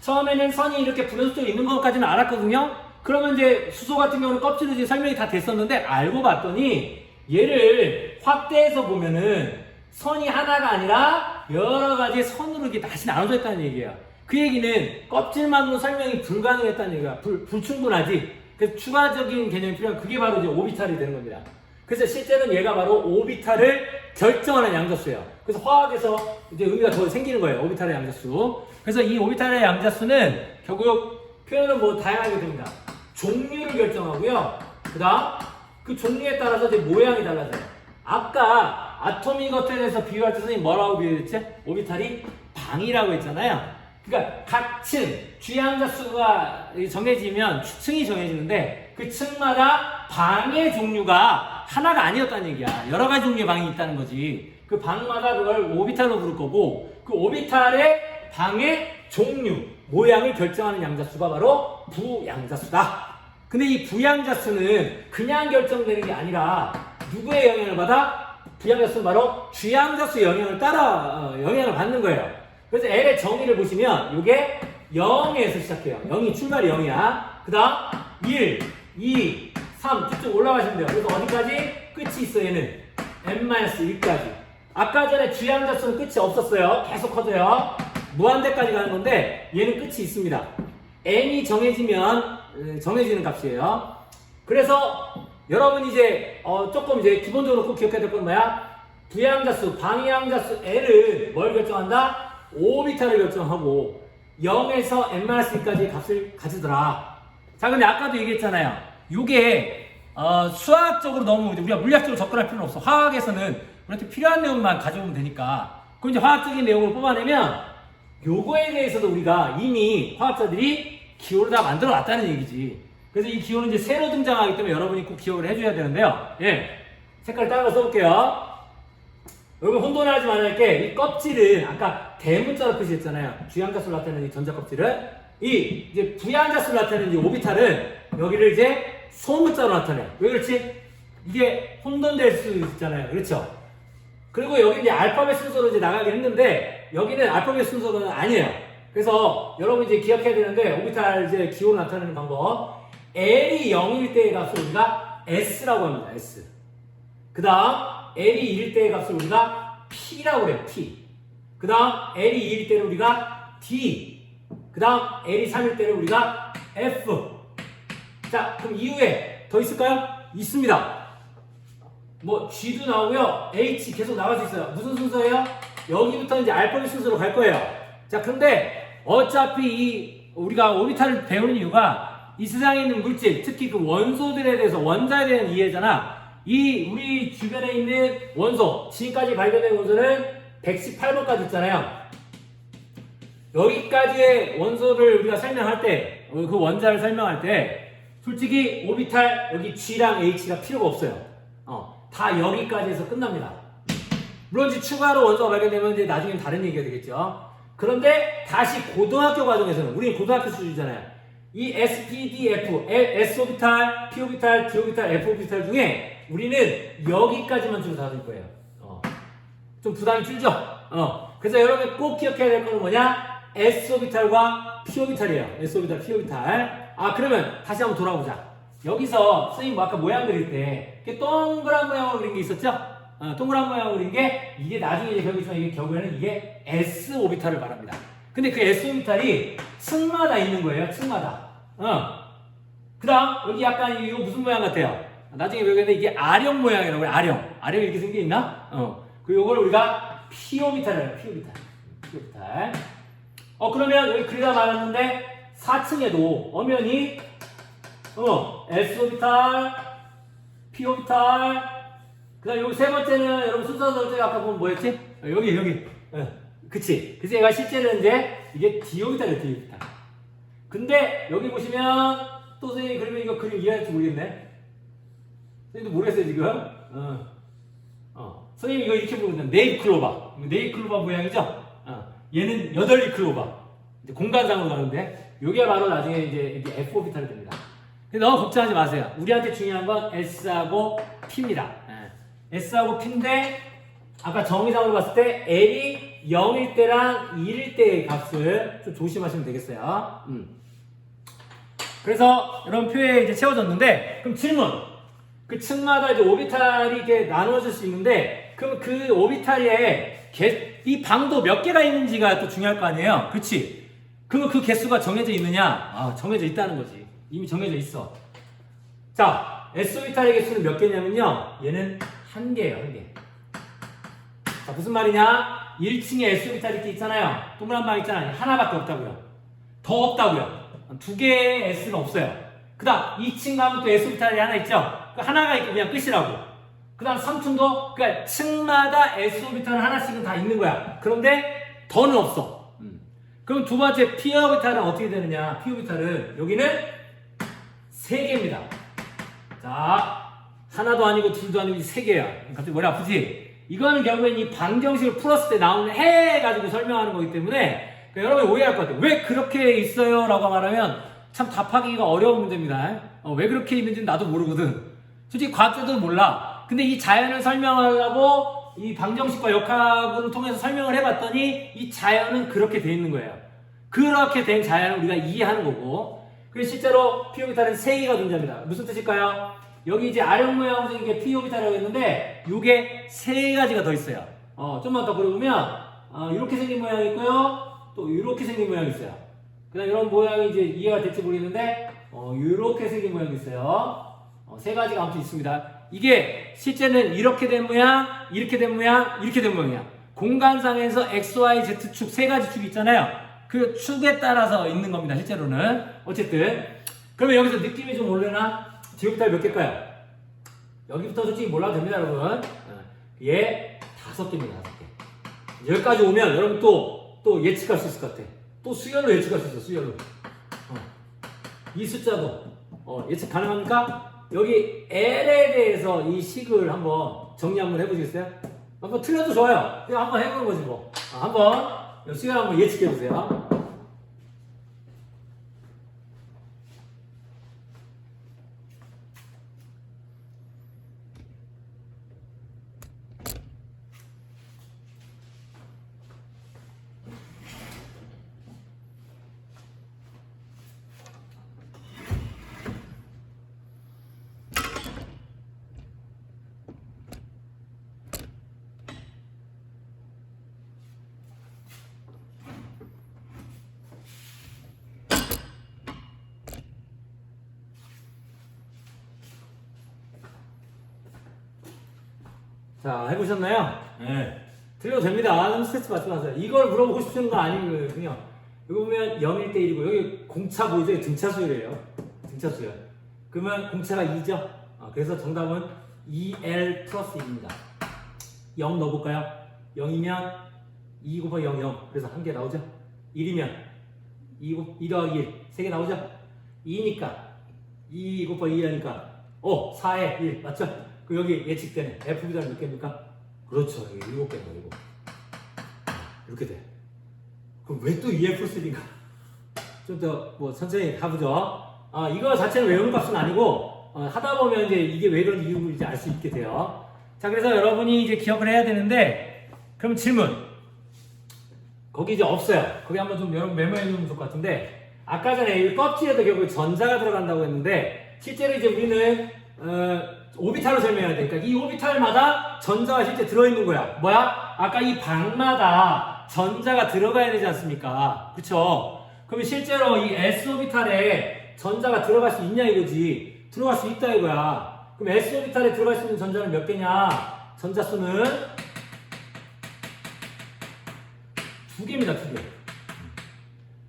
처음에는 선이 이렇게 불연속적으로 있는 것까지는 알았거든요. 그러면 이제 수소 같은 경우는 껍질로 이제 설명이 다 됐었는데 알고 봤더니 얘를 확대해서 보면은 선이 하나가 아니라 여러 가지 선으로 이렇게 다시 나눠져 있다는 얘기예요. 그 얘기는 껍질만으로 설명이 불가능했다는 얘기야. 불충분하지. 그래서 추가적인 개념이 필요한 그게 바로 이제 오비탈이 되는 겁니다. 그래서 실제는 얘가 바로 오비탈을 결정하는 양자수예요. 그래서 화학에서 이제 의미가 더 생기는 거예요. 오비탈의 양자수. 그래서 이 오비탈의 양자수는 결국 표현은 뭐 다양하게 됩니다. 종류를 결정하고요. 그다음 그 종류에 따라서 이제 모양이 달라져요. 아까 아토믹 어텔에서 비유할 때 선생님 뭐라고 비유했지? 오비탈이 방이라고 했잖아요. 그러니까 각 층, 주양자수가 정해지면 층이 정해지는데 그 층마다 방의 종류가 하나가 아니었다는 얘기야. 여러 가지 종류의 방이 있다는 거지. 그 방마다 그걸 오비탈로 부를 거고 그 오비탈의 방의 종류, 모양을 결정하는 양자수가 바로 부양자수다. 근데 이 부양자수는 그냥 결정되는 게 아니라 누구의 영향을 받아? 부양자수는 바로 주양자수의 영향을 따라 영향을 받는 거예요. 그래서 L의 정의를 보시면 이게 0에서 시작해요. 0이 출발이 0이야. 그 다음 1, 2, 3 쭉쭉 올라가시면 돼요. 그래서 어디까지? 끝이 있어 얘는 n-1까지. 아까 전에 주양자수는 끝이 없었어요. 계속 커져요. 무한대까지 가는 건데 얘는 끝이 있습니다. n이 정해지면 정해지는 값이에요. 그래서 여러분 이제 조금 이제 기본적으로 꼭 기억해야 될 건 뭐야? 부양자수, 방향자수 L은 뭘 결정한다? 오비탈을 결정하고 0에서 n-1까지의 값을 가지더라. 자, 근데 아까도 얘기했잖아요. 요게 수학적으로 너무 우리가 물리학적으로 접근할 필요는 없어. 화학에서는 우리한테 필요한 내용만 가져오면 되니까. 그럼 이제 화학적인 내용을 뽑아내면 요거에 대해서도 우리가 이미 화학자들이 기호를 다 만들어 놨다는 얘기지. 그래서 이 기호는 이제 새로 등장하기 때문에 여러분이 꼭 기억을 해줘야 되는데요. 예. 색깔 따로 써볼게요. 여러분 혼돈하지 말아야 할 게 이 껍질은 아까 대문자로 표시했잖아요. 주양자수를 나타내는 이 전자껍질은 이제 부양자수를 나타내는 이 오비탈은 여기를 이제 소문자로 나타내. 왜 그렇지? 이게 혼돈될 수 있잖아요. 그렇죠? 그리고 여기 이제 알파벳 순서로 이제 나가긴 했는데 여기는 알파벳 순서는 아니에요. 그래서 여러분 이제 기억해야 되는데 오비탈 이제 기호로 나타내는 방법. L이 0일 때의 값을 우리가 S라고 합니다. S. 그 다음 L이 1일 때의 값을 우리가 P라고 그래요. P. 그 다음 L이 2일 때를 우리가 D. 그 다음 L이 3일 때를 우리가 F. 자, 그럼 이후에 더 있을까요? 있습니다. 뭐 G도 나오고요. H 계속 나갈 수 있어요. 무슨 순서예요? 여기부터 이제 알파벳 순서로 갈 거예요. 자, 근데 어차피 우리가 오비탈을 배우는 이유가 이 세상에 있는 물질, 특히 그 원소들에 대해서 원자에 대한 이해잖아. 이 우리 주변에 있는 원소, 지금까지 발견된 원소는 118번까지 있잖아요. 여기까지의 원소를 우리가 설명할 때, 그 원자를 설명할 때 솔직히 오비탈 여기 G랑 H가 필요가 없어요. 다 여기까지 해서 끝납니다. 물론 이제 추가로 원소가 발견되면 이제 나중엔 다른 얘기가 되겠죠. 그런데 다시 고등학교 과정에서는 우리는 고등학교 수준이잖아요. 이 S, P, D, F, S오비탈, P오비탈, D오비탈, F오비탈 중에 우리는 여기까지만 주로 다룰 거예요. 좀 부담이 줄죠? 그래서 여러분 꼭 기억해야 될 거는 뭐냐? S오비탈과 P오비탈이에요. S오비탈, P오비탈. 그러면 다시 한번 돌아보자. 여기서 선생님 아까 모양 그릴 때 이렇게 동그란 모양으로 그린 게 있었죠? 동그란 모양으로 그린 게 이게 나중에 이제 결국에는 이게 결국에는 이게 S오비탈을 말합니다. 근데 그 S오비탈이 층마다 있는 거예요. 층마다. 그 다음 여기 약간 이거 무슨 모양 같아요? 나중에 배우겠는데 이게 R형 모양이라고 해요. R형 이렇게 생겨 있나? 그 요걸 우리가 P오비탈이라고 해요. P오비탈. 그러면 여기 그리다 말았는데 4층에도 엄연히 S오비탈, P오비탈. 그 다음 여기 세 번째는 여러분 순서 넣을 때 아까 보면 뭐였지? 여기. 그치. 그래서 얘가 실제는 이제 이게 D오비탈이에요. D오비탈. 근데 여기 보시면 또 선생님이 그러면 이거 그림 이해할지 모르겠네. 선생님도 모르겠어요 지금. 선생님 이거 이렇게 보면 네잎클로바. 네잎클로바 모양이죠? 얘는 8잎 클로바. 이제 공간상으로 가는데 요게 바로 나중에 이제 F오비탈이 됩니다. 근데 너무 걱정하지 마세요. 우리한테 중요한 건 S하고 P입니다. S하고 P인데 아까 정의상으로 봤을 때 L이 0일 때랑 1일 때의 값을 좀 조심하시면 되겠어요. 그래서 이런 표에 이제 채워졌는데, 그럼 질문. 그 층마다 이제 오비탈이 이렇게 나누어질 수 있는데, 그럼 그 오비탈에 이 방도 몇 개가 있는지가 또 중요할 거 아니에요? 그치? 그러면 그 개수가 정해져 있느냐? 아, 정해져 있다는 거지. 이미 정해져 있어. 자, S오비탈의 개수는 몇 개냐면요. 얘는 한 개예요, 한 개. 자, 무슨 말이냐? 1층에 S오비탈 이렇게 있잖아요. 동그란 방 있잖아요. 하나밖에 없다고요. 더 없다고요. 두 개의 S가 없어요. 그 다음 2층 가면 또 S오비탈이 하나 있죠. 그 하나가 있고 그냥 끝이라고. 그 다음 3층도 그러니까 층마다 S오비탈은 하나씩은 다 있는 거야. 그런데 더는 없어. 그럼 두 번째 P오비탈은 어떻게 되느냐? P오비탈은 여기는 3개입니다. 자, 하나도 아니고 둘도 아니고 3개야. 갑자기 머리 아프지? 이거는 결국엔 이 방정식을 풀었을 때 나오는 해 가지고 설명하는 거기 때문에 그러니까 여러분이 오해할 것 같아요. 왜 그렇게 있어요? 라고 말하면 참 답하기가 어려운 문제입니다. 왜 그렇게 있는지는 나도 모르거든. 솔직히 과학자도 몰라. 근데 이 자연을 설명하려고 이 방정식과 역학을 통해서 설명을 해봤더니 이 자연은 그렇게 돼 있는 거예요. 그렇게 된 자연을 우리가 이해하는 거고. 그래서 실제로 P오비탈은 3개가 존재합니다. 무슨 뜻일까요? 여기 이제 아령 모양으로 생긴 게 P오비탈이라고 했는데 이게 3가지가 더 있어요. 좀만 더 그려보면 이렇게 생긴 모양이 있고요. 또 이렇게 생긴 모양이 있어요. 그다음 이런 모양이 이제 이해가 될지 모르겠는데 이렇게 생긴 모양이 있어요. 3가지가 아무튼 있습니다. 이게 실제는 이렇게 된 모양, 이렇게 된 모양, 이렇게 된 모양이야. 공간상에서 X, Y, Z축 3가지 축이 있잖아요. 그 축에 따라서 있는 겁니다. 실제로는. 어쨌든 그러면 여기서 느낌이 좀 오려나? D오비탈 몇 개일까요? 여기부터 솔직히 몰라도 됩니다, 여러분. 얘 5개입니다. 5개. 여기까지 오면 여러분 또 예측할 수 있을 것 같아. 또 수열로 예측할 수 있어. 수열로. 이 숫자도 예측 가능합니까? 여기 L에 대해서 이 식을 한번 정리 한번 해보시겠어요? 한번 틀려도 좋아요. 그냥 한번 해보는 거지 뭐. 한번 수열 한번 예측해보세요. 자, 해보셨나요? 네. 틀려도 됩니다. 너무 스트레스 받지 마세요. 이걸 물어보고 싶은 건 아니거든요. 여기 보면 0일 대 1이고, 여기 공차 보이죠? 등차 수열이에요. 등차 수열. 그러면 공차가 2죠? 그래서 정답은 2L 플러스 2입니다. 0 넣어볼까요? 0이면 2 곱하기 0, 0. 그래서 한 개 나오죠? 1이면 2 더하기 1, 3개 나오죠? 2니까 2 곱하기 2 하니까 4에 1, 맞죠? 그 여기 예측되는 F비달 몇 개입니까? 그렇죠. 여기 7개입니다. 7. 이렇게 돼. 그럼 왜 또 2F 플러스 1인가? 좀 더 뭐 천천히 가보죠. 이거 자체는 외우는 값은 아니고 하다 보면 이제 이게 왜 그런 이유를 이제 알 수 있게 돼요. 자, 그래서 여러분이 이제 기억을 해야 되는데, 그럼 질문. 거기 이제 없어요. 거기 한번 좀 여러분 메모해 두면 좋을 것 같은데, 아까 전에 이 껍질에도 결국 전자가 들어간다고 했는데, 실제로 이제 우리는 오비탈로 설명해야 되니까 이 오비탈마다 전자가 실제 들어있는 거야. 뭐야? 아까 이 방마다 전자가 들어가야 되지 않습니까? 그쵸? 그러면 실제로 이 S오비탈에 전자가 들어갈 수 있냐 이거지. 들어갈 수 있다 이거야. 그럼 S오비탈에 들어갈 수 있는 전자는 몇 개냐? 전자수는 2개입니다. 2개.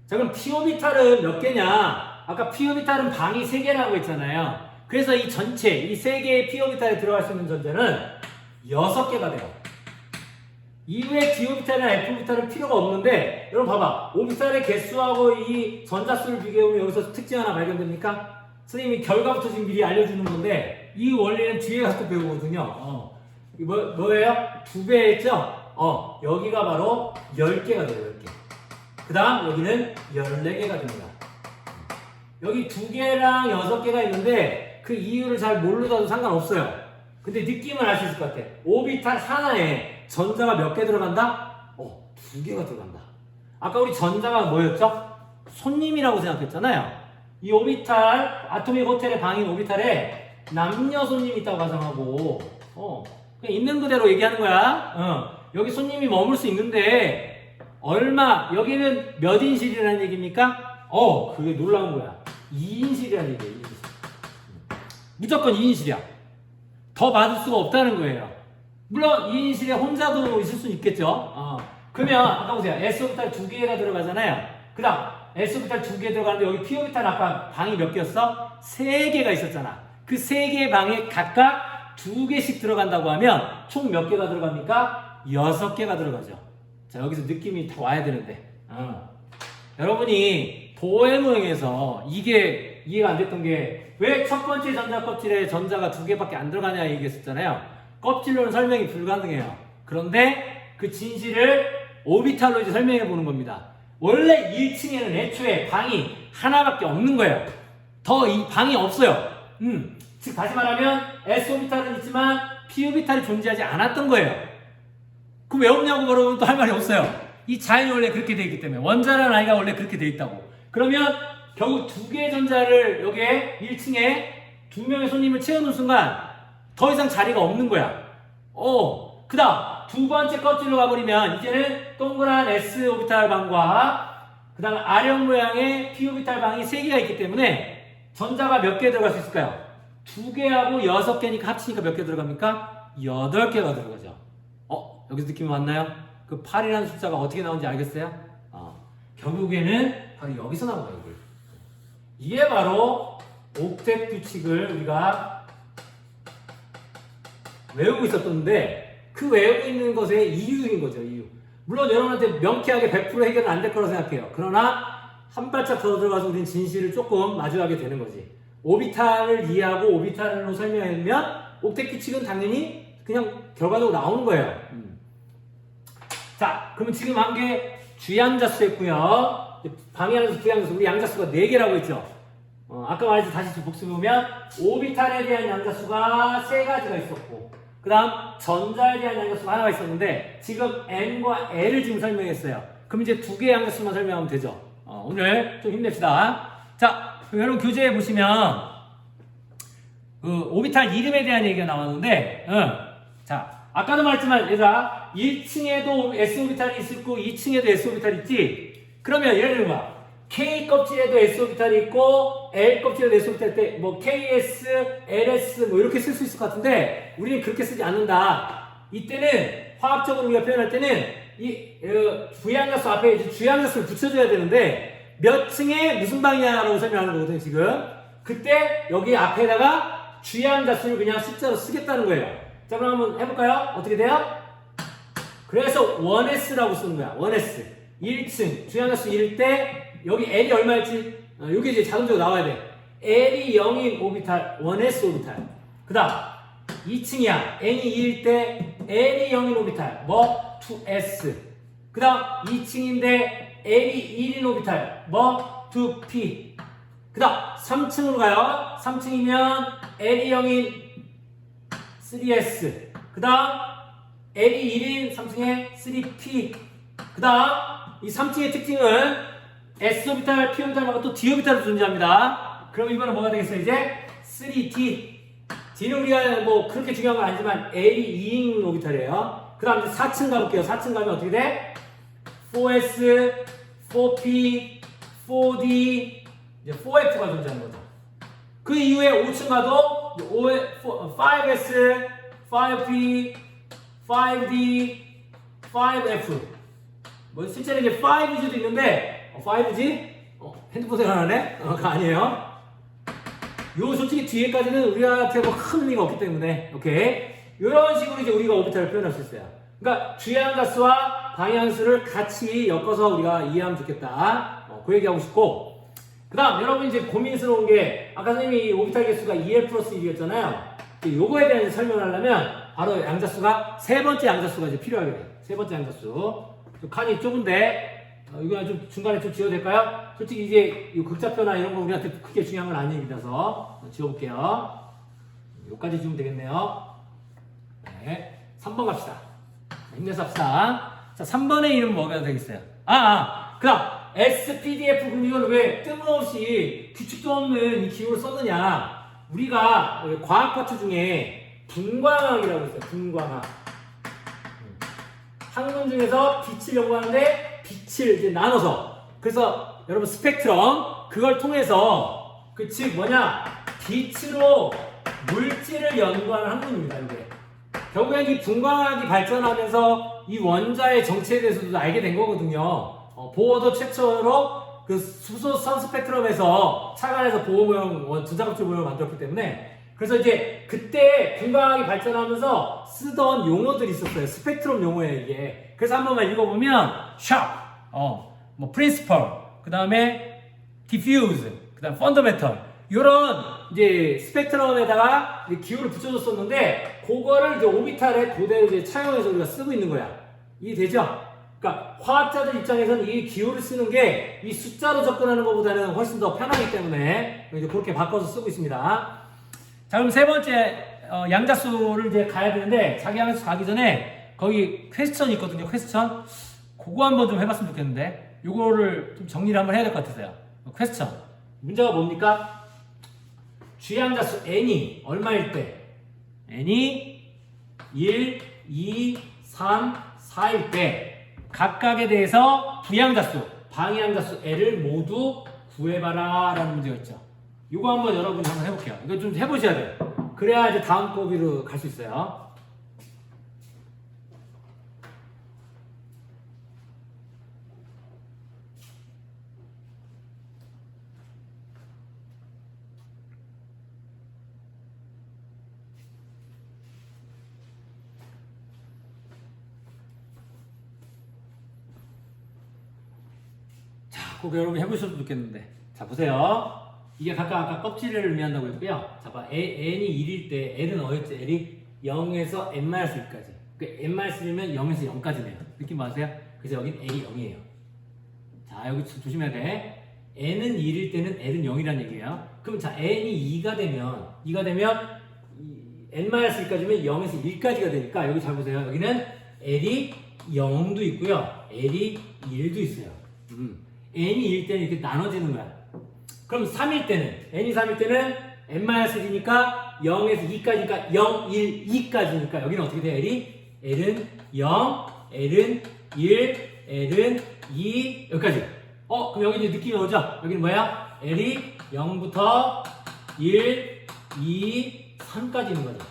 자, 그럼 P오비탈은 몇 개냐? 아까 P오비탈은 방이 3개라고 했잖아요. 그래서 이 전체, 이 3개의 P오비탈에 들어갈 수 있는 전자는 6개가 돼요. 이후에 D오비탈이나 F오비탈은 필요가 없는데, 여러분 봐봐. 오비탈의 개수하고 이 전자수를 비교해보면 여기서 특징 하나 발견됩니까? 선생님이 결과부터 지금 미리 알려주는 건데, 이 원리는 뒤에 가서 또 배우거든요. 뭐예요? 2배 했죠? 여기가 바로 10개가 돼요, 10개. 그 다음, 여기는 14개가 됩니다. 여기 2개랑 6개가 있는데, 그 이유를 잘 모르셔도 상관없어요. 근데 느낌은 알 수 있을 것 같아. 오비탈 하나에 전자가 몇 개 들어간다? 2개가 들어간다. 아까 우리 전자가 뭐였죠? 손님이라고 생각했잖아요. 이 오비탈, 아토믹 호텔의 방인 오비탈에 남녀 손님이 있다고 가정하고, 그냥 있는 그대로 얘기하는 거야. 여기 손님이 머물 수 있는데, 얼마, 여기는 몇 인실이라는 얘기입니까? 그게 놀라운 거야. 2인실이라는 얘기예요. 2인실. 무조건 2인실이야. 더 받을 수가 없다는 거예요. 물론 2인실에 혼자도 있을 수는 있겠죠. 그러면 아까 보세요. S오비탈 2개가 들어가잖아요. 그 다음 S오비탈 2개 들어가는데 여기 P오비탈 아까 방이 몇 개였어? 3개가 있었잖아. 그 3개의 방에 각각 2개씩 들어간다고 하면 총 몇 개가 들어갑니까? 6개가 들어가죠. 자, 여기서 느낌이 다 와야 되는데 여러분이 도해 모형에서 이게 이해가 안 됐던 게 왜 첫 번째 전자 껍질에 전자가 2개밖에 안 들어가냐 얘기했었잖아요. 껍질로는 설명이 불가능해요. 그런데 그 진실을 오비탈로 이제 설명해 보는 겁니다. 원래 1층에는 애초에 방이 하나밖에 없는 거예요. 더 이 방이 없어요. 즉 다시 말하면 S오비탈은 있지만 P오비탈이 존재하지 않았던 거예요. 그럼 왜 없냐고 물어보면 또 할 말이 없어요. 이 자연이 원래 그렇게 되어 있기 때문에. 원자라는 아이가 원래 그렇게 되어 있다고. 그러면 결국 2개의 전자를 여기에 1층에 2명의 손님을 채우는 순간 더 이상 자리가 없는 거야. 그 다음 두 번째 껍질로 가버리면 이제는 동그란 S오비탈 방과 그 다음 R형 모양의 P오비탈 방이 3개가 있기 때문에 전자가 몇 개 들어갈 수 있을까요? 2개하고 6개니까 합치니까 몇 개 들어갑니까? 8개가 들어가죠. 여기서 느낌이 왔나요? 그 8이라는 숫자가 어떻게 나오는지 알겠어요? 결국에는 바로 여기서 나온 거예요. 이게 바로 옥텟 규칙을 우리가 외우고 있었던데 그 외우고 있는 것의 이유인 거죠. 이유. 물론 여러분한테 명쾌하게 100% 해결은 안 될 거라고 생각해요. 그러나 한 발짝 더 들어가서 우리는 진실을 조금 마주하게 되는 거지. 오비탈을 이해하고 오비탈로 설명하면 옥텟 규칙은 당연히 그냥 결과적으로 나오는 거예요. 자, 그러면 지금 한 게 주양자수였고요. 방해하면서 주양자수, 우리 양자수가 4개라고 했죠. 아까 말했듯이 다시 복습해보면 오비탈에 대한 양자수가 3가지가 있었고 그 다음 전자에 대한 양자수가 하나가 있었는데 지금 N과 L을 지금 설명했어요. 그럼 이제 2개의 양자수만 설명하면 되죠. 오늘 좀 힘냅시다. 자, 그럼 여러분 교재에 보시면 그 오비탈 이름에 대한 얘기가 나왔는데 자, 아까도 말했지만 얘들아 1층에도 S오비탈이 있고 2층에도 S오비탈이 있지. 그러면 예를 들면 K 껍질에도 S오비탈이 있고 L 껍질에도 S오비탈이 있을 때 뭐 KS, LS 뭐 이렇게 쓸 수 있을 것 같은데 우리는 그렇게 쓰지 않는다. 이때는 화학적으로 우리가 표현할 때는 이 부양자수 앞에 이제 주양자수를 붙여줘야 되는데 몇 층에 무슨 방이냐라고 설명하는 거거든요. 지금 그때 여기 앞에다가 주양자수를 그냥 숫자로 쓰겠다는 거예요. 자, 그럼 한번 해볼까요? 어떻게 돼요? 그래서 1S라고 쓰는 거야. 1S 1층 주양자수 1일 때 여기 L이 얼마였지? 여기 이제 자동적으로 나와야 돼. L이 0인 오비탈 1S 오비탈. 그 다음 2층이야. N이 2일 때 L이 0인 오비탈 뭐? 2S. 그 다음 2층인데 L이 1인 오비탈 뭐? 2P. 그 다음 3층으로 가요. 3층이면 L이 0인 3S. 그 다음 L이 1인 3층에 3P. 그 다음 이 3층의 특징은 S오비탈, P오비탈 말고 또 D오비탈도 존재합니다. 그럼 이번엔 뭐가 되겠어요? 이제 3D. D는 우리가 뭐 그렇게 중요한 건 아니지만 L이 2인 오비탈이에요. 그 다음 이제 4층 가볼게요. 4층 가면 어떻게 돼? 4S, 4P, 4D, 이제 4F가 존재하는 거죠. 그 이후에 5층 가도 5S, 5P, 5D, 5F. 뭐 실제로 이제 5G도 있는데 5G? 핸드폰 생각나네? 그거 아니에요. 요 솔직히 뒤에까지는 우리한테 뭐 큰 의미가 없기 때문에 오케이 이런 식으로 이제 우리가 오비탈을 표현할 수 있어요. 그러니까 주양가수와 방향수를 같이 엮어서 우리가 이해하면 좋겠다. 그 얘기하고 싶고 그 다음 여러분 이제 고민스러운 게 아까 선생님이 오비탈 개수가 2L 플러스 1이었잖아요. 요거에 대한 설명을 하려면 바로 양자수가 세 번째 양자수가 이제 필요하게 돼요. 세 번째 양자수. 칸이 좁은데 이거 좀 중간에 좀 지워도 될까요? 솔직히 이제 이 극좌표나 이런 거 우리한테 크게 중요한 건 아니라서 지워볼게요. 여기까지 지우면 되겠네요. 네, 3번 갑시다. 힘내서 합시다. 자, 3번의 이름은 뭐가 되겠어요? 그 다음 SPDF. 그럼 이건 왜 뜬금없이 규칙도 없는 이 기호를 썼느냐? 우리가 과학 파트 중에 분광학이라고 있어요. 분광학. 학문 중에서 빛을 연구하는데 빛을 이제 나눠서 그래서 여러분 스펙트럼 그걸 통해서 즉 뭐냐 빛으로 물질을 연구하는 학문입니다. 이게 결국엔 이 분광학이 발전하면서 이 원자의 정체에 대해서도 알게 된 거거든요. 보어도 최초로 그 수소 선 스펙트럼에서 착안해서 보호 모형, 전자갑질 모형을 만들었기 때문에 그래서 이제 그때 분광학이 발전하면서 쓰던 용어들이 있었어요. 스펙트럼 용어예요, 이게. 그래서 한 번만 읽어보면 shock, 뭐 principle, 그 다음에 diffuse, 그 다음 fundamental 이런 이제 스펙트럼에다가 이제 기호를 붙여줬었는데 그거를 이제 오비탈에 그대로 이제 차용해서 우리가 쓰고 있는 거야. 이해되죠? 그러니까 화학자들 입장에서는 이 기호를 쓰는 게 이 숫자로 접근하는 것보다는 훨씬 더 편하기 때문에 이제 그렇게 바꿔서 쓰고 있습니다. 자, 그럼 세 번째 양자수를 이제 가야 되는데 자기 양자수 가기 전에 거기 퀘스천이 있거든요. 퀘스천 그거 한번 좀 해봤으면 좋겠는데 요거를 좀 정리를 한번 해야 될 것 같아서요. 퀘스천 문제가 뭡니까? G양자수 n이 얼마일 때 n이 1, 2, 3, 4일 때 각각에 대해서 부양자수, 방향자수 L을 모두 구해봐라 라는 문제였죠. 이거 한번 여러분이 한번 해볼게요. 이거 좀 해보셔야 돼요. 그래야 이제 다음 거비로 갈 수 있어요. 꼭 여러분 해보셔도 좋겠는데. 자, 보세요. 이게 각각 아까 껍질을 의미한다고 했고요. 자, 봐. n이 1일 때 L은 어였지? L이 0에서 n-1까지. 그러니까 n-1이면 0에서 0까지네요. 느낌 맞으세요? 그래서 여긴 L이 0이에요. 자, 여기 조심해야 돼. n은 1일 때는 L은 0이라는 얘기예요. 그럼 자, n이 2가 되면 n-1까지면 0에서 1까지가 되니까 여기 잘 보세요. 여기는 L이 0도 있고요. L이 1도 있어요. n이 1일 때는 이렇게 나눠지는 거야. 그럼 3일 때는 n이 3일 때는 n-1이니까 0에서 2까지니까 0, 1, 2까지니까 여기는 어떻게 돼? L은 0, L은 1, L은 2 여기까지. 그럼 여기 이제 느낌이 오죠? 여기는 뭐야? L이 0부터 1, 2, 3까지 있는 거죠.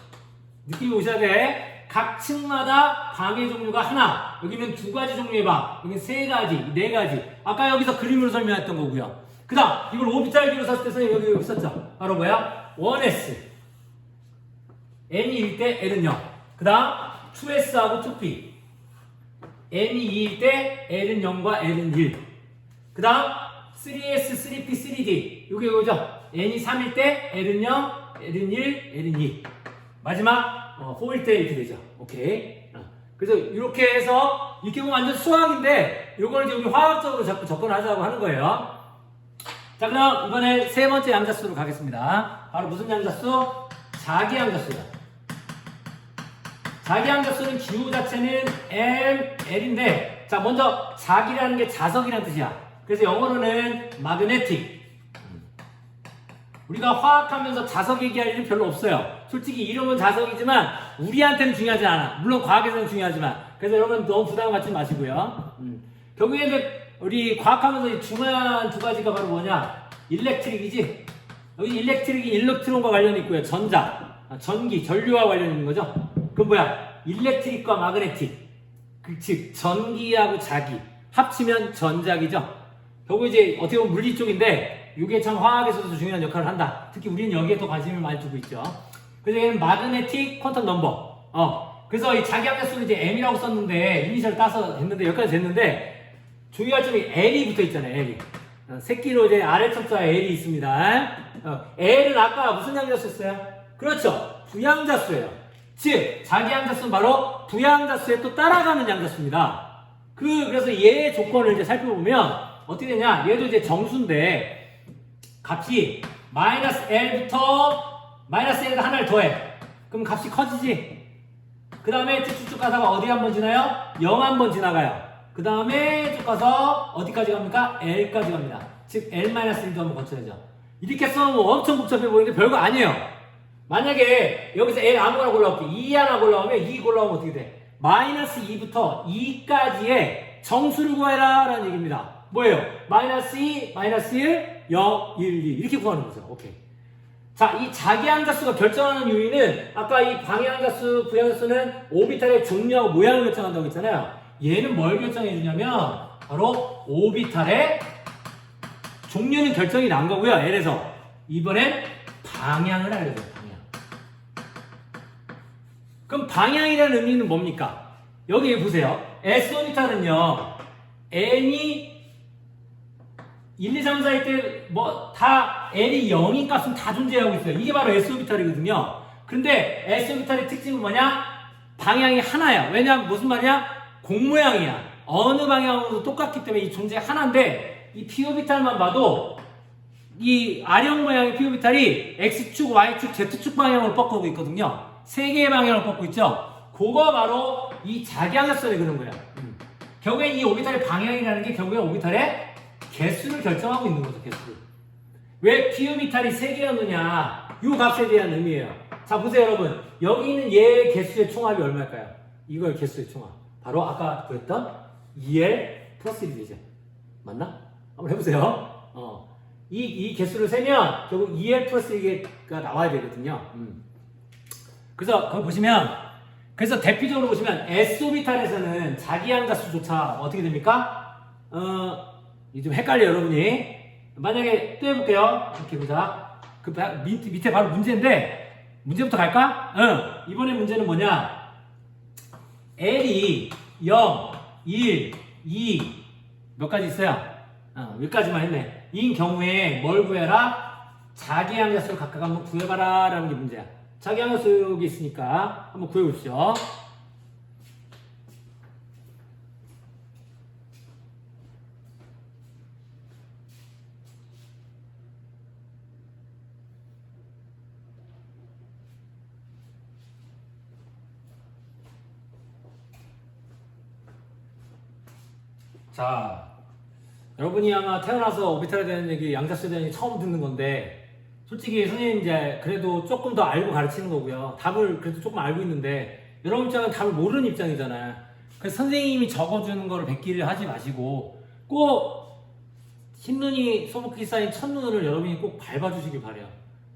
느낌이 오셔야 돼. 각 층마다 방의 종류가 하나, 여기는 2가지 종류의 방, 여기는 3가지, 4가지. 아까 여기서 그림으로 설명했던 거고요. 그 다음, 이걸 오비탈기로 썼을 때 선생님 여기 썼죠? 바로 뭐야? 1s. n이 1일 때 L은 0. 그 다음, 2s하고 2p. n이 2일 때 L은 0과 L은 1. 그 다음, 3s, 3p, 3d. 이게 이거죠? n이 3일 때 L은 0, L은 1, L은 2. 마지막, 4일 때 이렇게 되죠. 오케이. 그래서 이렇게 해서 이렇게 보면 완전 수학인데 이걸 이제 우리 화학적으로 자꾸 접근하자고 하는 거예요. 자, 그럼 이번에 세 번째 양자수로 가겠습니다. 바로 무슨 양자수? 자기양자수다. 자기양자수는 기호 자체는 M, L인데 자, 먼저 자기라는 게 자석이라는 뜻이야. 그래서 영어로는 magnetic. 우리가 화학하면서 자석 얘기할 일은 별로 없어요. 솔직히 이름은 자석이지만 우리한테는 중요하지 않아. 물론 과학에서는 중요하지만. 그래서 여러분 너무 부담 갖지 마시고요. 결국에는 우리 과학하면서 중요한 두 가지가 바로 뭐냐? 일렉트릭이지. 여기 일렉트릭이 일렉트론과 관련이 있고요. 전자, 전기, 전류와 관련이 있는 거죠. 그럼 뭐야? 일렉트릭과 마그네틱. 즉 전기하고 자기 합치면 전자기죠. 결국 이제 어떻게 보면 물리 쪽인데 이게 참 화학에서도 중요한 역할을 한다. 특히 우리는 여기에 더 관심을 많이 두고 있죠. 그래서 얘는 마그네틱 퀀텀 넘버. 그래서 이 자기양자수를 이제 M이라고 썼는데 이니셜 따서 했는데 여기까지 됐는데 주의할 점이 L이 붙어 있잖아요. L이. 새끼로 이제 아래 척자에 L이 있습니다. L은 아까 무슨 양자수였어요? 그렇죠. 부양자수예요. 즉 자기양자수는 바로 부양자수에 또 따라가는 양자수입니다. 그래서 얘의 조건을 이제 살펴보면 어떻게 되냐? 얘도 이제 정수인데 값이 -L부터 하나를 더해. 그럼 값이 커지지. 그 다음에 쭉쭉쭉 가다가 어디 한번 지나요? 0 한번 지나가요. 그 다음에 쭉 가서 어디까지 갑니까? L까지 갑니다. 즉 L-1도 한번 거쳐야죠. 이렇게 써놓으면 엄청 복잡해 보이는데 별거 아니에요. 만약에 여기서 L 아무거나 골라올게. 2 하나 골라오면 2 골라오면 어떻게 돼? -2부터 2까지의 정수를 구해라 라는 얘기입니다. 뭐예요? 마이너스 2, 마이너스 1, 0, 1, 2 이렇게 구하는 거죠. 오케이. 자, 이 자기항자수가 결정하는 요인은 아까 이 방해항자수, 부양자수는 오비탈의 종류하고 모양을 결정한다고 했잖아요. 얘는 뭘 결정해 주냐면 바로 오비탈의 종류는 결정이 난 거고요. 예래서 이번엔 방향을 알려줘요. 방향. 그럼 방향이라는 의미는 뭡니까? 여기 보세요. S 오비탈은요. n이 1, 2, 3, 4일 때 뭐 다 n이 0인 값은 다 존재하고 있어요. 이게 바로 S 오비탈이거든요. 근데 S 오비탈의 특징은 뭐냐? 방향이 하나야. 왜냐면 무슨 말이야? 공 모양이야. 어느 방향으로도 똑같기 때문에 이 존재 하나인데 이 P 오비탈만 봐도 이 R형 모양의 P 오비탈이 X축, Y축, Z축 방향으로 뻗고 있거든요. 세 개의 방향으로 뻗고 있죠. 그거 바로 이 자기항자수에 그런 거야. 결국엔 이 오비탈의 방향이라는 게 결국엔 오비탈의 개수를 결정하고 있는 거죠. 개수를. 왜 P 오비탈이 3개였느냐? 이 값에 대한 의미예요. 자 보세요 여러분. 여기 있는 얘의 개수의 총합이 얼마일까요? 이거의 개수의 총합. 바로 아까 그랬던 2L 플러스 1이 되죠. 맞나? 한번 해보세요. 이 개수를 세면 결국 2L 플러스 1가 나와야 되거든요. 그래서 거기 보시면 그래서 대표적으로 보시면 S 오비탈에서는 자기항자수조차 어떻게 됩니까? 이게 좀 헷갈려요 여러분이. 만약에 또 해볼게요. 이렇게 보자. 그 밑에 바로 문제인데 문제부터 갈까? 이번에 문제는 뭐냐? L이 0, 1, 2 몇 가지 있어요? 여기까지만 했네. 인 경우에 뭘 구해라? 자기항자수를 각각 한번 구해봐라 라는 게 문제야. 자기항자수 여기 있으니까 한번 구해보시죠. 자, 여러분이 아마 태어나서 오비탈에 대한 얘기, 양자수에 대한 얘기 처음 듣는 건데 솔직히 선생님 이제 그래도 조금 더 알고 가르치는 거고요. 답을 그래도 조금 알고 있는데 여러분 입장은 답을 모르는 입장이잖아요. 그래서 선생님이 적어주는 거를 베끼를 하지 마시고 꼭 흰눈이 소복히 쌓인 첫눈을 여러분이 꼭 밟아주시길 바래요.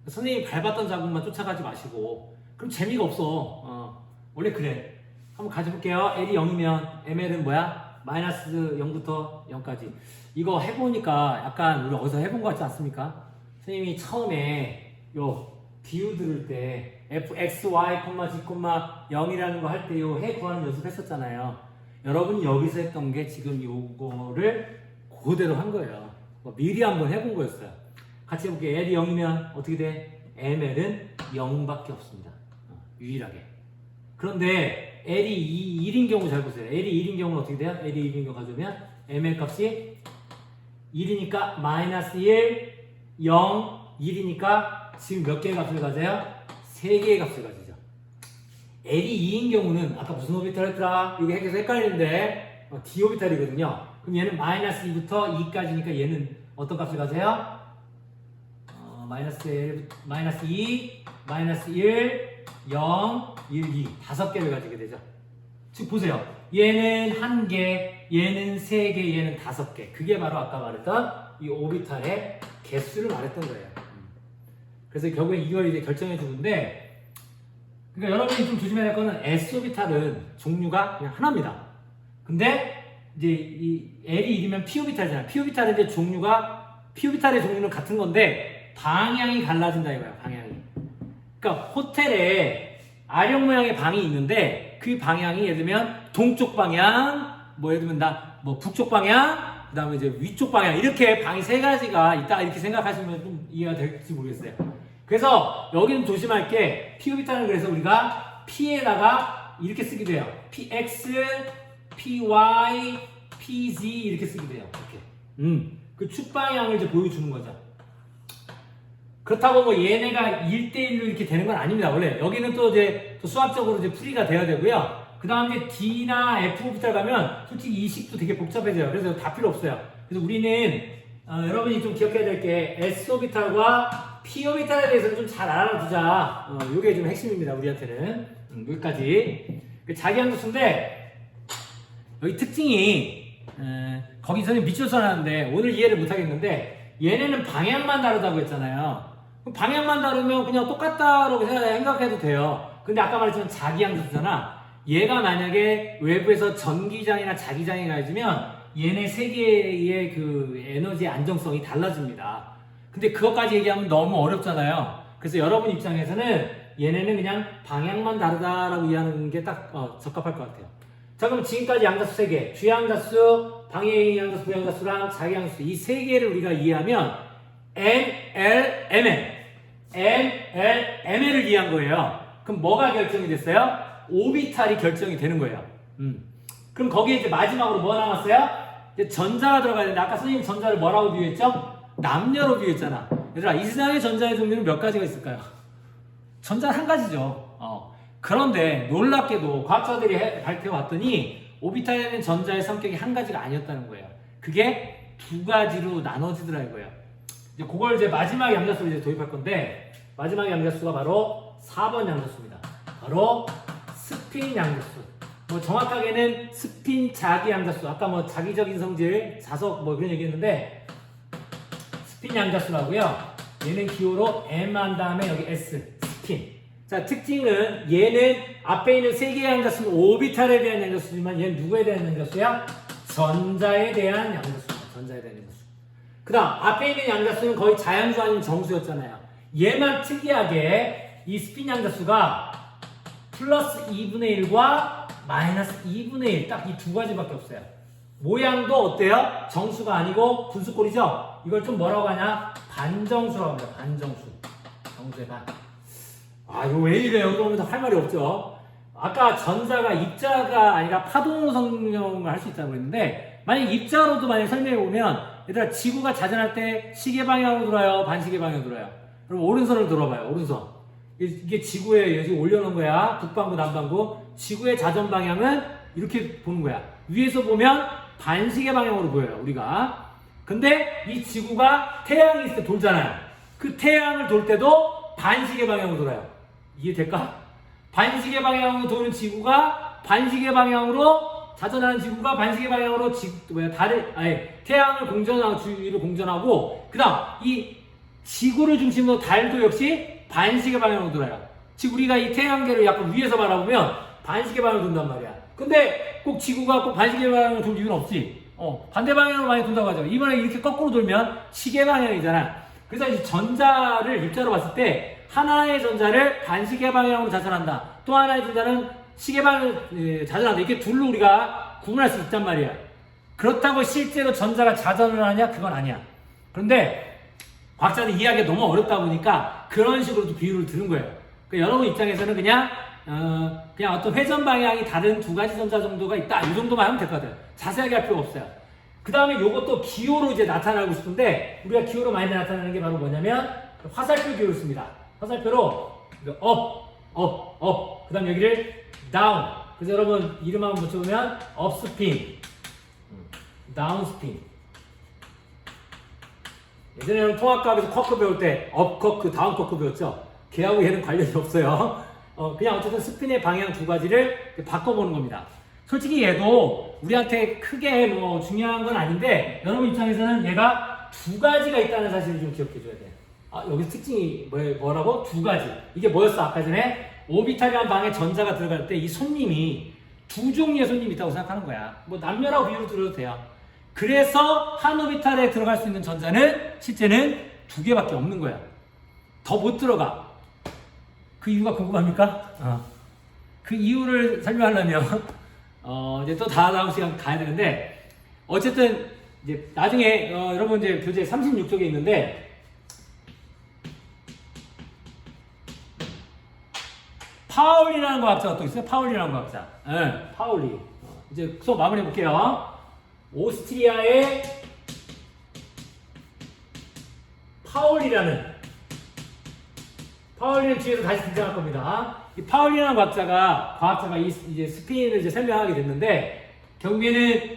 선생님이 밟았던 자국만 쫓아가지 마시고 그럼 재미가 없어. 원래 그래. 한번 가져볼게요. L이 0이면 ML은 뭐야? 마이너스 0부터 0까지. 이거 해보니까 약간 우리 어디서 해본 것 같지 않습니까? 선생님이 처음에 요 비유 들을 때 fx, y, z, 0이라는 거 할 때 요 해 구하는 연습 했었잖아요. 여러분이 여기서 했던 게 지금 요거를 그대로 한 거예요. 미리 한번 해본 거였어요. 같이 해볼게요. L이 0이면 어떻게 돼? ML은 0밖에 없습니다. 유일하게. 그런데 L이 1인 경우 잘 보세요. L이 1인 경우는 어떻게 돼요? L이 1인 경우 가져오면 ML 값이 1이니까 마이너스 1, 0, 1이니까 지금 몇 개의 값을 가져요? 3개의 값을 가지죠. L이 2인 경우는 아까 무슨 오비탈 했더라? 이게 해서 헷갈리는데 D 오비탈이거든요. 그럼 얘는 마이너스 2부터 2까지니까 얘는 어떤 값을 가져요? 마이너스 1, 마이너스 2, 마이너스 1, 0, 1, 2 5개를 가지게 되죠. 즉 보세요. 얘는 1개, 얘는 3개, 얘는 5개. 그게 바로 아까 말했던 이 오비탈의 개수를 말했던 거예요. 그래서 결국에 이걸 이제 결정해 주는데, 그러니까 여러분이 좀 조심해야 될 거는 S 오비탈은 종류가 그냥 하나입니다. 근데 이제 이 L이 1이면 P 오비탈이잖아요. P 오비탈은 이제 종류가 P 오비탈의 종류는 같은 건데 방향이 달라진다 이거예요. 방향이. 그러니까 호텔에 R형 모양의 방이 있는데 그 방향이 예를 들면 동쪽 방향, 뭐 예를 들면 뭐 북쪽 방향, 그 다음에 이제 위쪽 방향 이렇게 방이 3가지가 있다 이렇게 생각하시면 좀 이해가 될지 모르겠어요. 그래서 여기는 조심할 게 P 오비탈은 그래서 우리가 P에다가 이렇게 쓰기도 해요. PX, PY, PZ 이렇게 쓰기도 해요. 이렇게. 그 축 방향을 이제 보여주는 거죠. 그렇다고 뭐 얘네가 1대1로 이렇게 되는 건 아닙니다. 원래 여기는 또 이제 수학적으로 이제 풀이가 돼야 되고요. 그 다음에 D나 F 오비탈 가면 솔직히 이 식도 되게 복잡해져요. 그래서 다 필요 없어요. 그래서 우리는 여러분이 좀 기억해야 될 게 S 오비탈과 P 오비탈에 대해서는 좀 잘 알아두자. 이게 좀 핵심입니다. 우리한테는 여기까지. 자기항자수인데 여기 특징이 거기서는 밑줄선 하는데 오늘 이해를 못 하겠는데 얘네는 방향만 다르다고 했잖아요. 그럼 방향만 다르면 그냥 똑같다라고 생각해도 돼요. 근데 아까 말했지만 자기양수잖아. 얘가 만약에 외부에서 전기장이나 자기장이 가해지면 얘네 세 개의 그 에너지 안정성이 달라집니다. 근데 그것까지 얘기하면 너무 어렵잖아요. 그래서 여러분 입장에서는 얘네는 그냥 방향만 다르다라고 이해하는 게 딱 적합할 것 같아요. 자, 그럼 지금까지 양자수 3개, 주양자수, 방해양자수, 부양자수랑 자기양수 이 세 개를 우리가 이해하면 N, L, MN, N, L, MN을 이해한 거예요. 그럼 뭐가 결정이 됐어요? 오비탈이 결정이 되는 거예요. 그럼 거기에 이제 마지막으로 뭐 남았어요? 이제 전자가 들어가야 되는데 아까 선생님 전자를 뭐라고 비유했죠? 남녀로 비유했잖아. 얘들아, 이 세상의 전자의 종류는 몇 가지가 있을까요? 전자는 한 가지죠. 그런데 놀랍게도 과학자들이 밝혀봤더니 오비탈에는 전자의 성격이 한 가지가 아니었다는 거예요. 그게 두 가지로 나눠지더라 이거예요. 이제 그걸 이제 마지막 양자수로 이제 도입할 건데 마지막 양자수가 바로 4번 양자수입니다. 바로 스핀 양자수. 뭐 정확하게는 스핀 자기 양자수. 아까 뭐 자기적인 성질, 자석 뭐 그런 얘기했는데 스핀 양자수라고요. 얘는 기호로 M 한 다음에 여기 S, 스핀. 자, 특징은 얘는 앞에 있는 세 개의 양자수는 오비탈에 대한 양자수지만 얘는 누구에 대한 양자수야? 전자에 대한 양자수입니다. 전자에 대한 양자수. 그 다음 앞에 있는 양자수는 거의 자연수 아닌 정수였잖아요. 얘만 특이하게 이 스핀 양자수가 플러스 2분의 1과 마이너스 2분의 1 딱 이 두 가지밖에 없어요. 모양도 어때요? 정수가 아니고 분수꼴이죠? 이걸 좀 뭐라고 하냐? 반정수라고 합니다. 반정수. 정수의 반. 이거 왜 이래요? 그러면 할 말이 없죠. 아까 전자가 입자가 아니라 파동 성형을 할 수 있다고 했는데 만약 입자로도 만약 설명해 보면 얘들아 지구가 자전할 때 시계 방향으로 돌아요? 반시계 방향으로 돌아요? 그럼 오른손을 들어봐요. 오른손. 이게 지구에 여기 올려놓은 거야. 북반구, 남반구. 지구의 자전 방향은 이렇게 보는 거야. 위에서 보면 반시계 방향으로 보여요, 우리가. 근데 이 지구가 태양이 있을 때 돌잖아요. 그 태양을 돌 때도 반시계 방향으로 돌아요. 이해될까? 반시계 방향으로 도는 지구가 반시계 방향으로 자전하는 지구가 반시계 방향으로 태양을 공전하고 주위를 공전하고 그다음 이 지구를 중심으로 달도 역시 반시계 방향으로 돌아요. 즉 우리가 이 태양계를 약간 위에서 바라보면 반시계 방향으로 돈단 말이야. 근데 꼭 지구가 꼭 반시계 방향으로 돌 이유는 없지. 반대 방향으로 많이 돈다고 하죠. 이번에 이렇게 거꾸로 돌면 시계 방향이잖아. 그래서 이 전자를 입자로 봤을 때 하나의 전자를 반시계 방향으로 자전한다. 또 하나의 전자는 시계 방향으로 자전한다. 이렇게 둘로 우리가 구분할 수 있단 말이야. 그렇다고 실제로 전자가 자전을 하냐? 그건 아니야. 그런데 과학자들이 이해하기가 너무 어렵다 보니까 그런 식으로 비유를 드는 거예요. 그러니까 여러분 입장에서는 그냥 어떤 회전 방향이 다른 두 가지 전자 정도가 있다. 이 정도만 하면 될 것 같아요. 자세하게 할 필요 없어요. 그 다음에 이것도 기호로 이제 나타나고 싶은데 우리가 기호로 많이 나타나는 게 바로 뭐냐면 화살표 기호를 씁니다. 화살표로 업, 그 다음 여기를 다운. 그래서 여러분 이름 한번 붙여보면 업 스핀, 다운 스핀. 예전에 여러분 통합과학에서 커크 배울 때 업 커크, 다운 커크 배웠죠? 걔하고 얘는 관련이 없어요. 그냥 어쨌든 스핀의 방향 두 가지를 바꿔보는 겁니다. 솔직히 얘도 우리한테 크게 뭐 중요한 건 아닌데 여러분 입장에서는 얘가 두 가지가 있다는 사실을 좀 기억해 줘야 돼. 여기 특징이 뭐라고? 두 가지. 이게 뭐였어? 아까 전에 오비탈이라는 방에 전자가 들어갈 때 이 손님이 두 종류의 손님이 있다고 생각하는 거야. 뭐 남녀라고 비유로 들어도 돼요. 그래서 한 오비탈에 들어갈 수 있는 전자는 실제는 두 개밖에 없는 거야. 더 못 들어가. 그 이유가 궁금합니까? 그 이유를 설명하려면 이제 또 다음 시간 가야 되는데 어쨌든 이제 나중에 여러분 이제 교재 36쪽에 있는데 파울리라는 과학자가 또 있어요. 파울리라는 과학자. 네, 파울리. 이제 수업 마무리해 볼게요. 오스트리아의 파울리는 뒤에서 다시 등장할 겁니다. 이 파울리라는 과학자가 이제 스핀을 이제 설명하게 됐는데 결국에는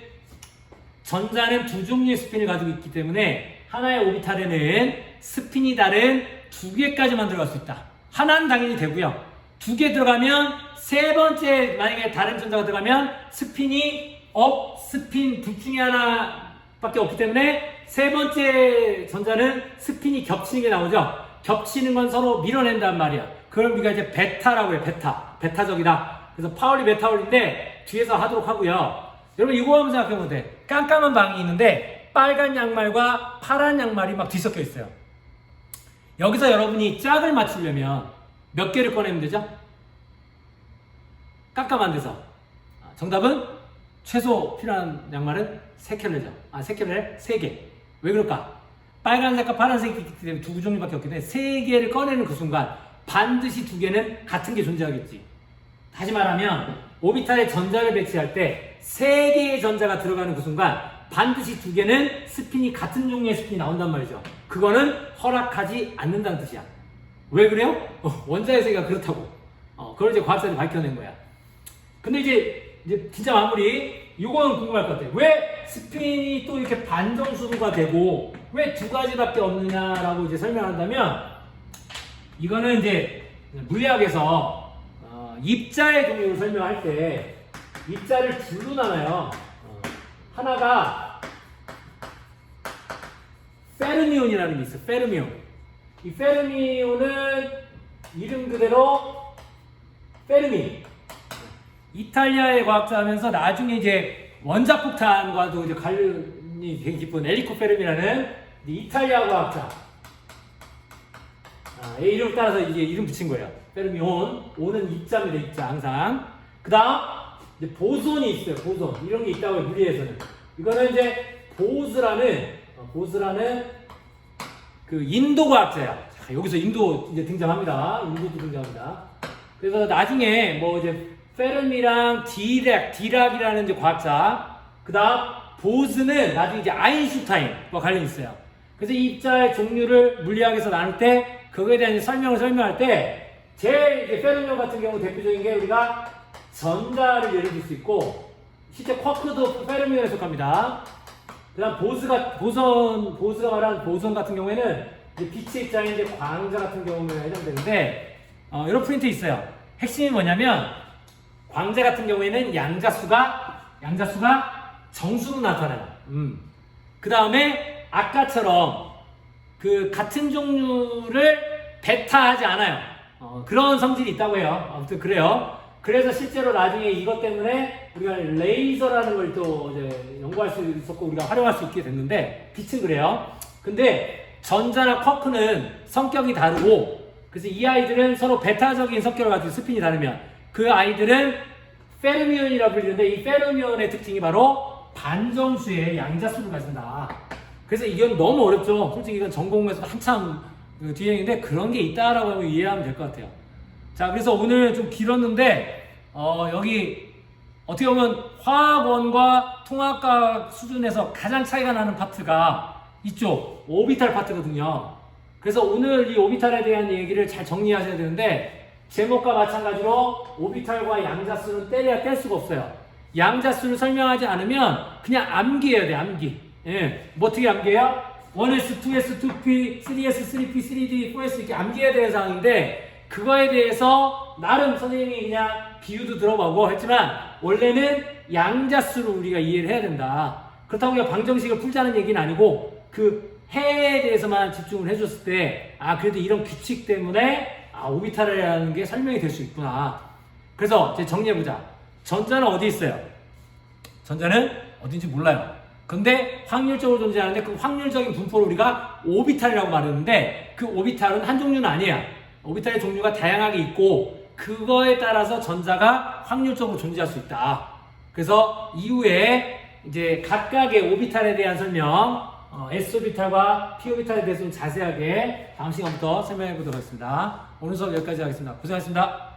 전자는 두 종류의 스핀을 가지고 있기 때문에 하나의 오비탈에는 스핀이 다른 두 개까지만 들어갈 수 있다. 하나는 당연히 되고요. 두 개 들어가면 세 번째 만약에 다른 전자가 들어가면 스핀이 업, 스핀 둘 중에 하나밖에 없기 때문에 세 번째 전자는 스핀이 겹치는 게 나오죠. 겹치는 건 서로 밀어낸단 말이야. 그걸 우리가 이제 베타라고 해요. 베타적이다. 그래서 파울이 베타울인데 뒤에서 하도록 하고요. 여러분 이거 한번 생각해보면 돼. 깜깜한 방이 있는데 빨간 양말과 파란 양말이 막 뒤섞여 있어요. 여기서 여러분이 짝을 맞추려면 몇 개를 꺼내면 되죠? 깜깜한 데서. 정답은 최소 필요한 양말은 3켤레죠. 3켤레 3개. 왜 그럴까? 빨간색과 파란색이 있기 때문에 두 종류밖에 없기 때문에 3개를 꺼내는 그 순간 반드시 2개는 같은 게 존재하겠지. 다시 말하면 오비탈에 전자를 배치할 때 3개의 전자가 들어가는 그 순간 반드시 2개는 스핀이 같은 종류의 스핀이 나온단 말이죠. 그거는 허락하지 않는다는 뜻이야. 왜 그래요? 원자의 세계가 그렇다고. 그걸 이제 과학자들이 밝혀낸 거야. 근데 이제 진짜 마무리. 이거는 궁금할 것 같아요. 왜 스핀이 또 이렇게 반정수가 되고 왜 2가지밖에 없느냐라고 이제 설명한다면 이거는 이제 물리학에서 입자의 종류를 설명할 때 입자를 둘로 나눠요. 하나가 페르미온이라는 게 있어요. 페르미온. 이 페르미온은 이름 그대로 페르미. 이탈리아의 과학자면서 나중에 이제 원자폭탄과도 이제 관련이 되게 깊은 에리코 페르미라는 이탈리아 과학자. 이 이름 따라서 이제 이름 붙인 거예요. 페르미온. 오는 입자입니다. 입자 항상. 그 다음 이제 보손이 있어요. 보손. 이런 게 있다고 해요. 물리에서는. 이거는 이제 보스라는 그 인도 과학자야. 자, 여기서 인도 이제 등장합니다. 인도도 등장합니다. 그래서 나중에 뭐 이제 페르미랑 디락이라는 이제 과학자, 그 다음 보스는 나중에 이제 아인슈타인과 관련이 있어요. 그래서 이 입자의 종류를 물리학에서 나눌 때 그거에 대한 설명할 때 제일 이제 페르미온 같은 경우 대표적인 게 우리가 전자를 예를 들 수 있고 실제 쿼크도 페르미온에 속합니다. 그 다음 보스가 말하는 보손 같은 경우에는 이제 빛의 입장인 이제 광자 같은 경우에 해당되는데 이런 프린트 있어요. 핵심이 뭐냐면 광자 같은 경우에는 양자수가 정수로 나타나요. 그 다음에 아까처럼 그 같은 종류를 베타하지 않아요. 그런 성질이 있다고 해요. 아무튼 그래요. 그래서 실제로 나중에 이것 때문에 우리가 레이저라는 걸 또 이제 연구할 수 있었고 우리가 활용할 수 있게 됐는데 빛은 그래요. 근데 전자나 쿼크는 성격이 다르고 그래서 이 아이들은 서로 베타적인 성격을 가지고 스핀이 다르면 그 아이들은 페르미온이라고 불리는데 이 페르미온의 특징이 바로 반정수의 양자수를 가진다. 그래서 이건 너무 어렵죠. 솔직히 이건 전공에서 한참 뒤에 있는데 그런 게 있다라고 하면 이해하면 될 것 같아요. 자, 그래서 오늘 좀 길었는데 여기 어떻게 보면 화학원과 통합과학 수준에서 가장 차이가 나는 파트가 이쪽 오비탈 파트거든요. 그래서 오늘 이 오비탈에 대한 얘기를 잘 정리하셔야 되는데 제목과 마찬가지로 오비탈과 양자수는 떼려야 뗄 수가 없어요. 양자수를 설명하지 않으면 그냥 암기해야 돼. 암기. 예. 뭐 어떻게 암기해요? 1S, 2S, 2P, 3S, 3P, 3D, 4S 이렇게 암기해야 되는 상황인데 그거에 대해서 나름 선생님이 그냥 비유도 들어보고 했지만 원래는 양자수를 우리가 이해를 해야 된다. 그렇다고 우리가 방정식을 풀자는 얘기는 아니고 그 해에 대해서만 집중을 해줬을 때 그래도 이런 규칙 때문에 오비탈이라는 게 설명이 될 수 있구나. 그래서 이제 정리해보자. 전자는 어디 있어요? 전자는 어딘지 몰라요. 근데 확률적으로 존재하는데 그 확률적인 분포를 우리가 오비탈이라고 말하는데 그 오비탈은 한 종류는 아니야. 오비탈의 종류가 다양하게 있고 그거에 따라서 전자가 확률적으로 존재할 수 있다. 그래서 이후에 이제 각각의 오비탈에 대한 설명, S오비탈과 P오비탈에 대해서 좀 자세하게 다음 시간부터 설명해 보도록 하겠습니다. 오늘 수업 여기까지 하겠습니다. 고생하셨습니다.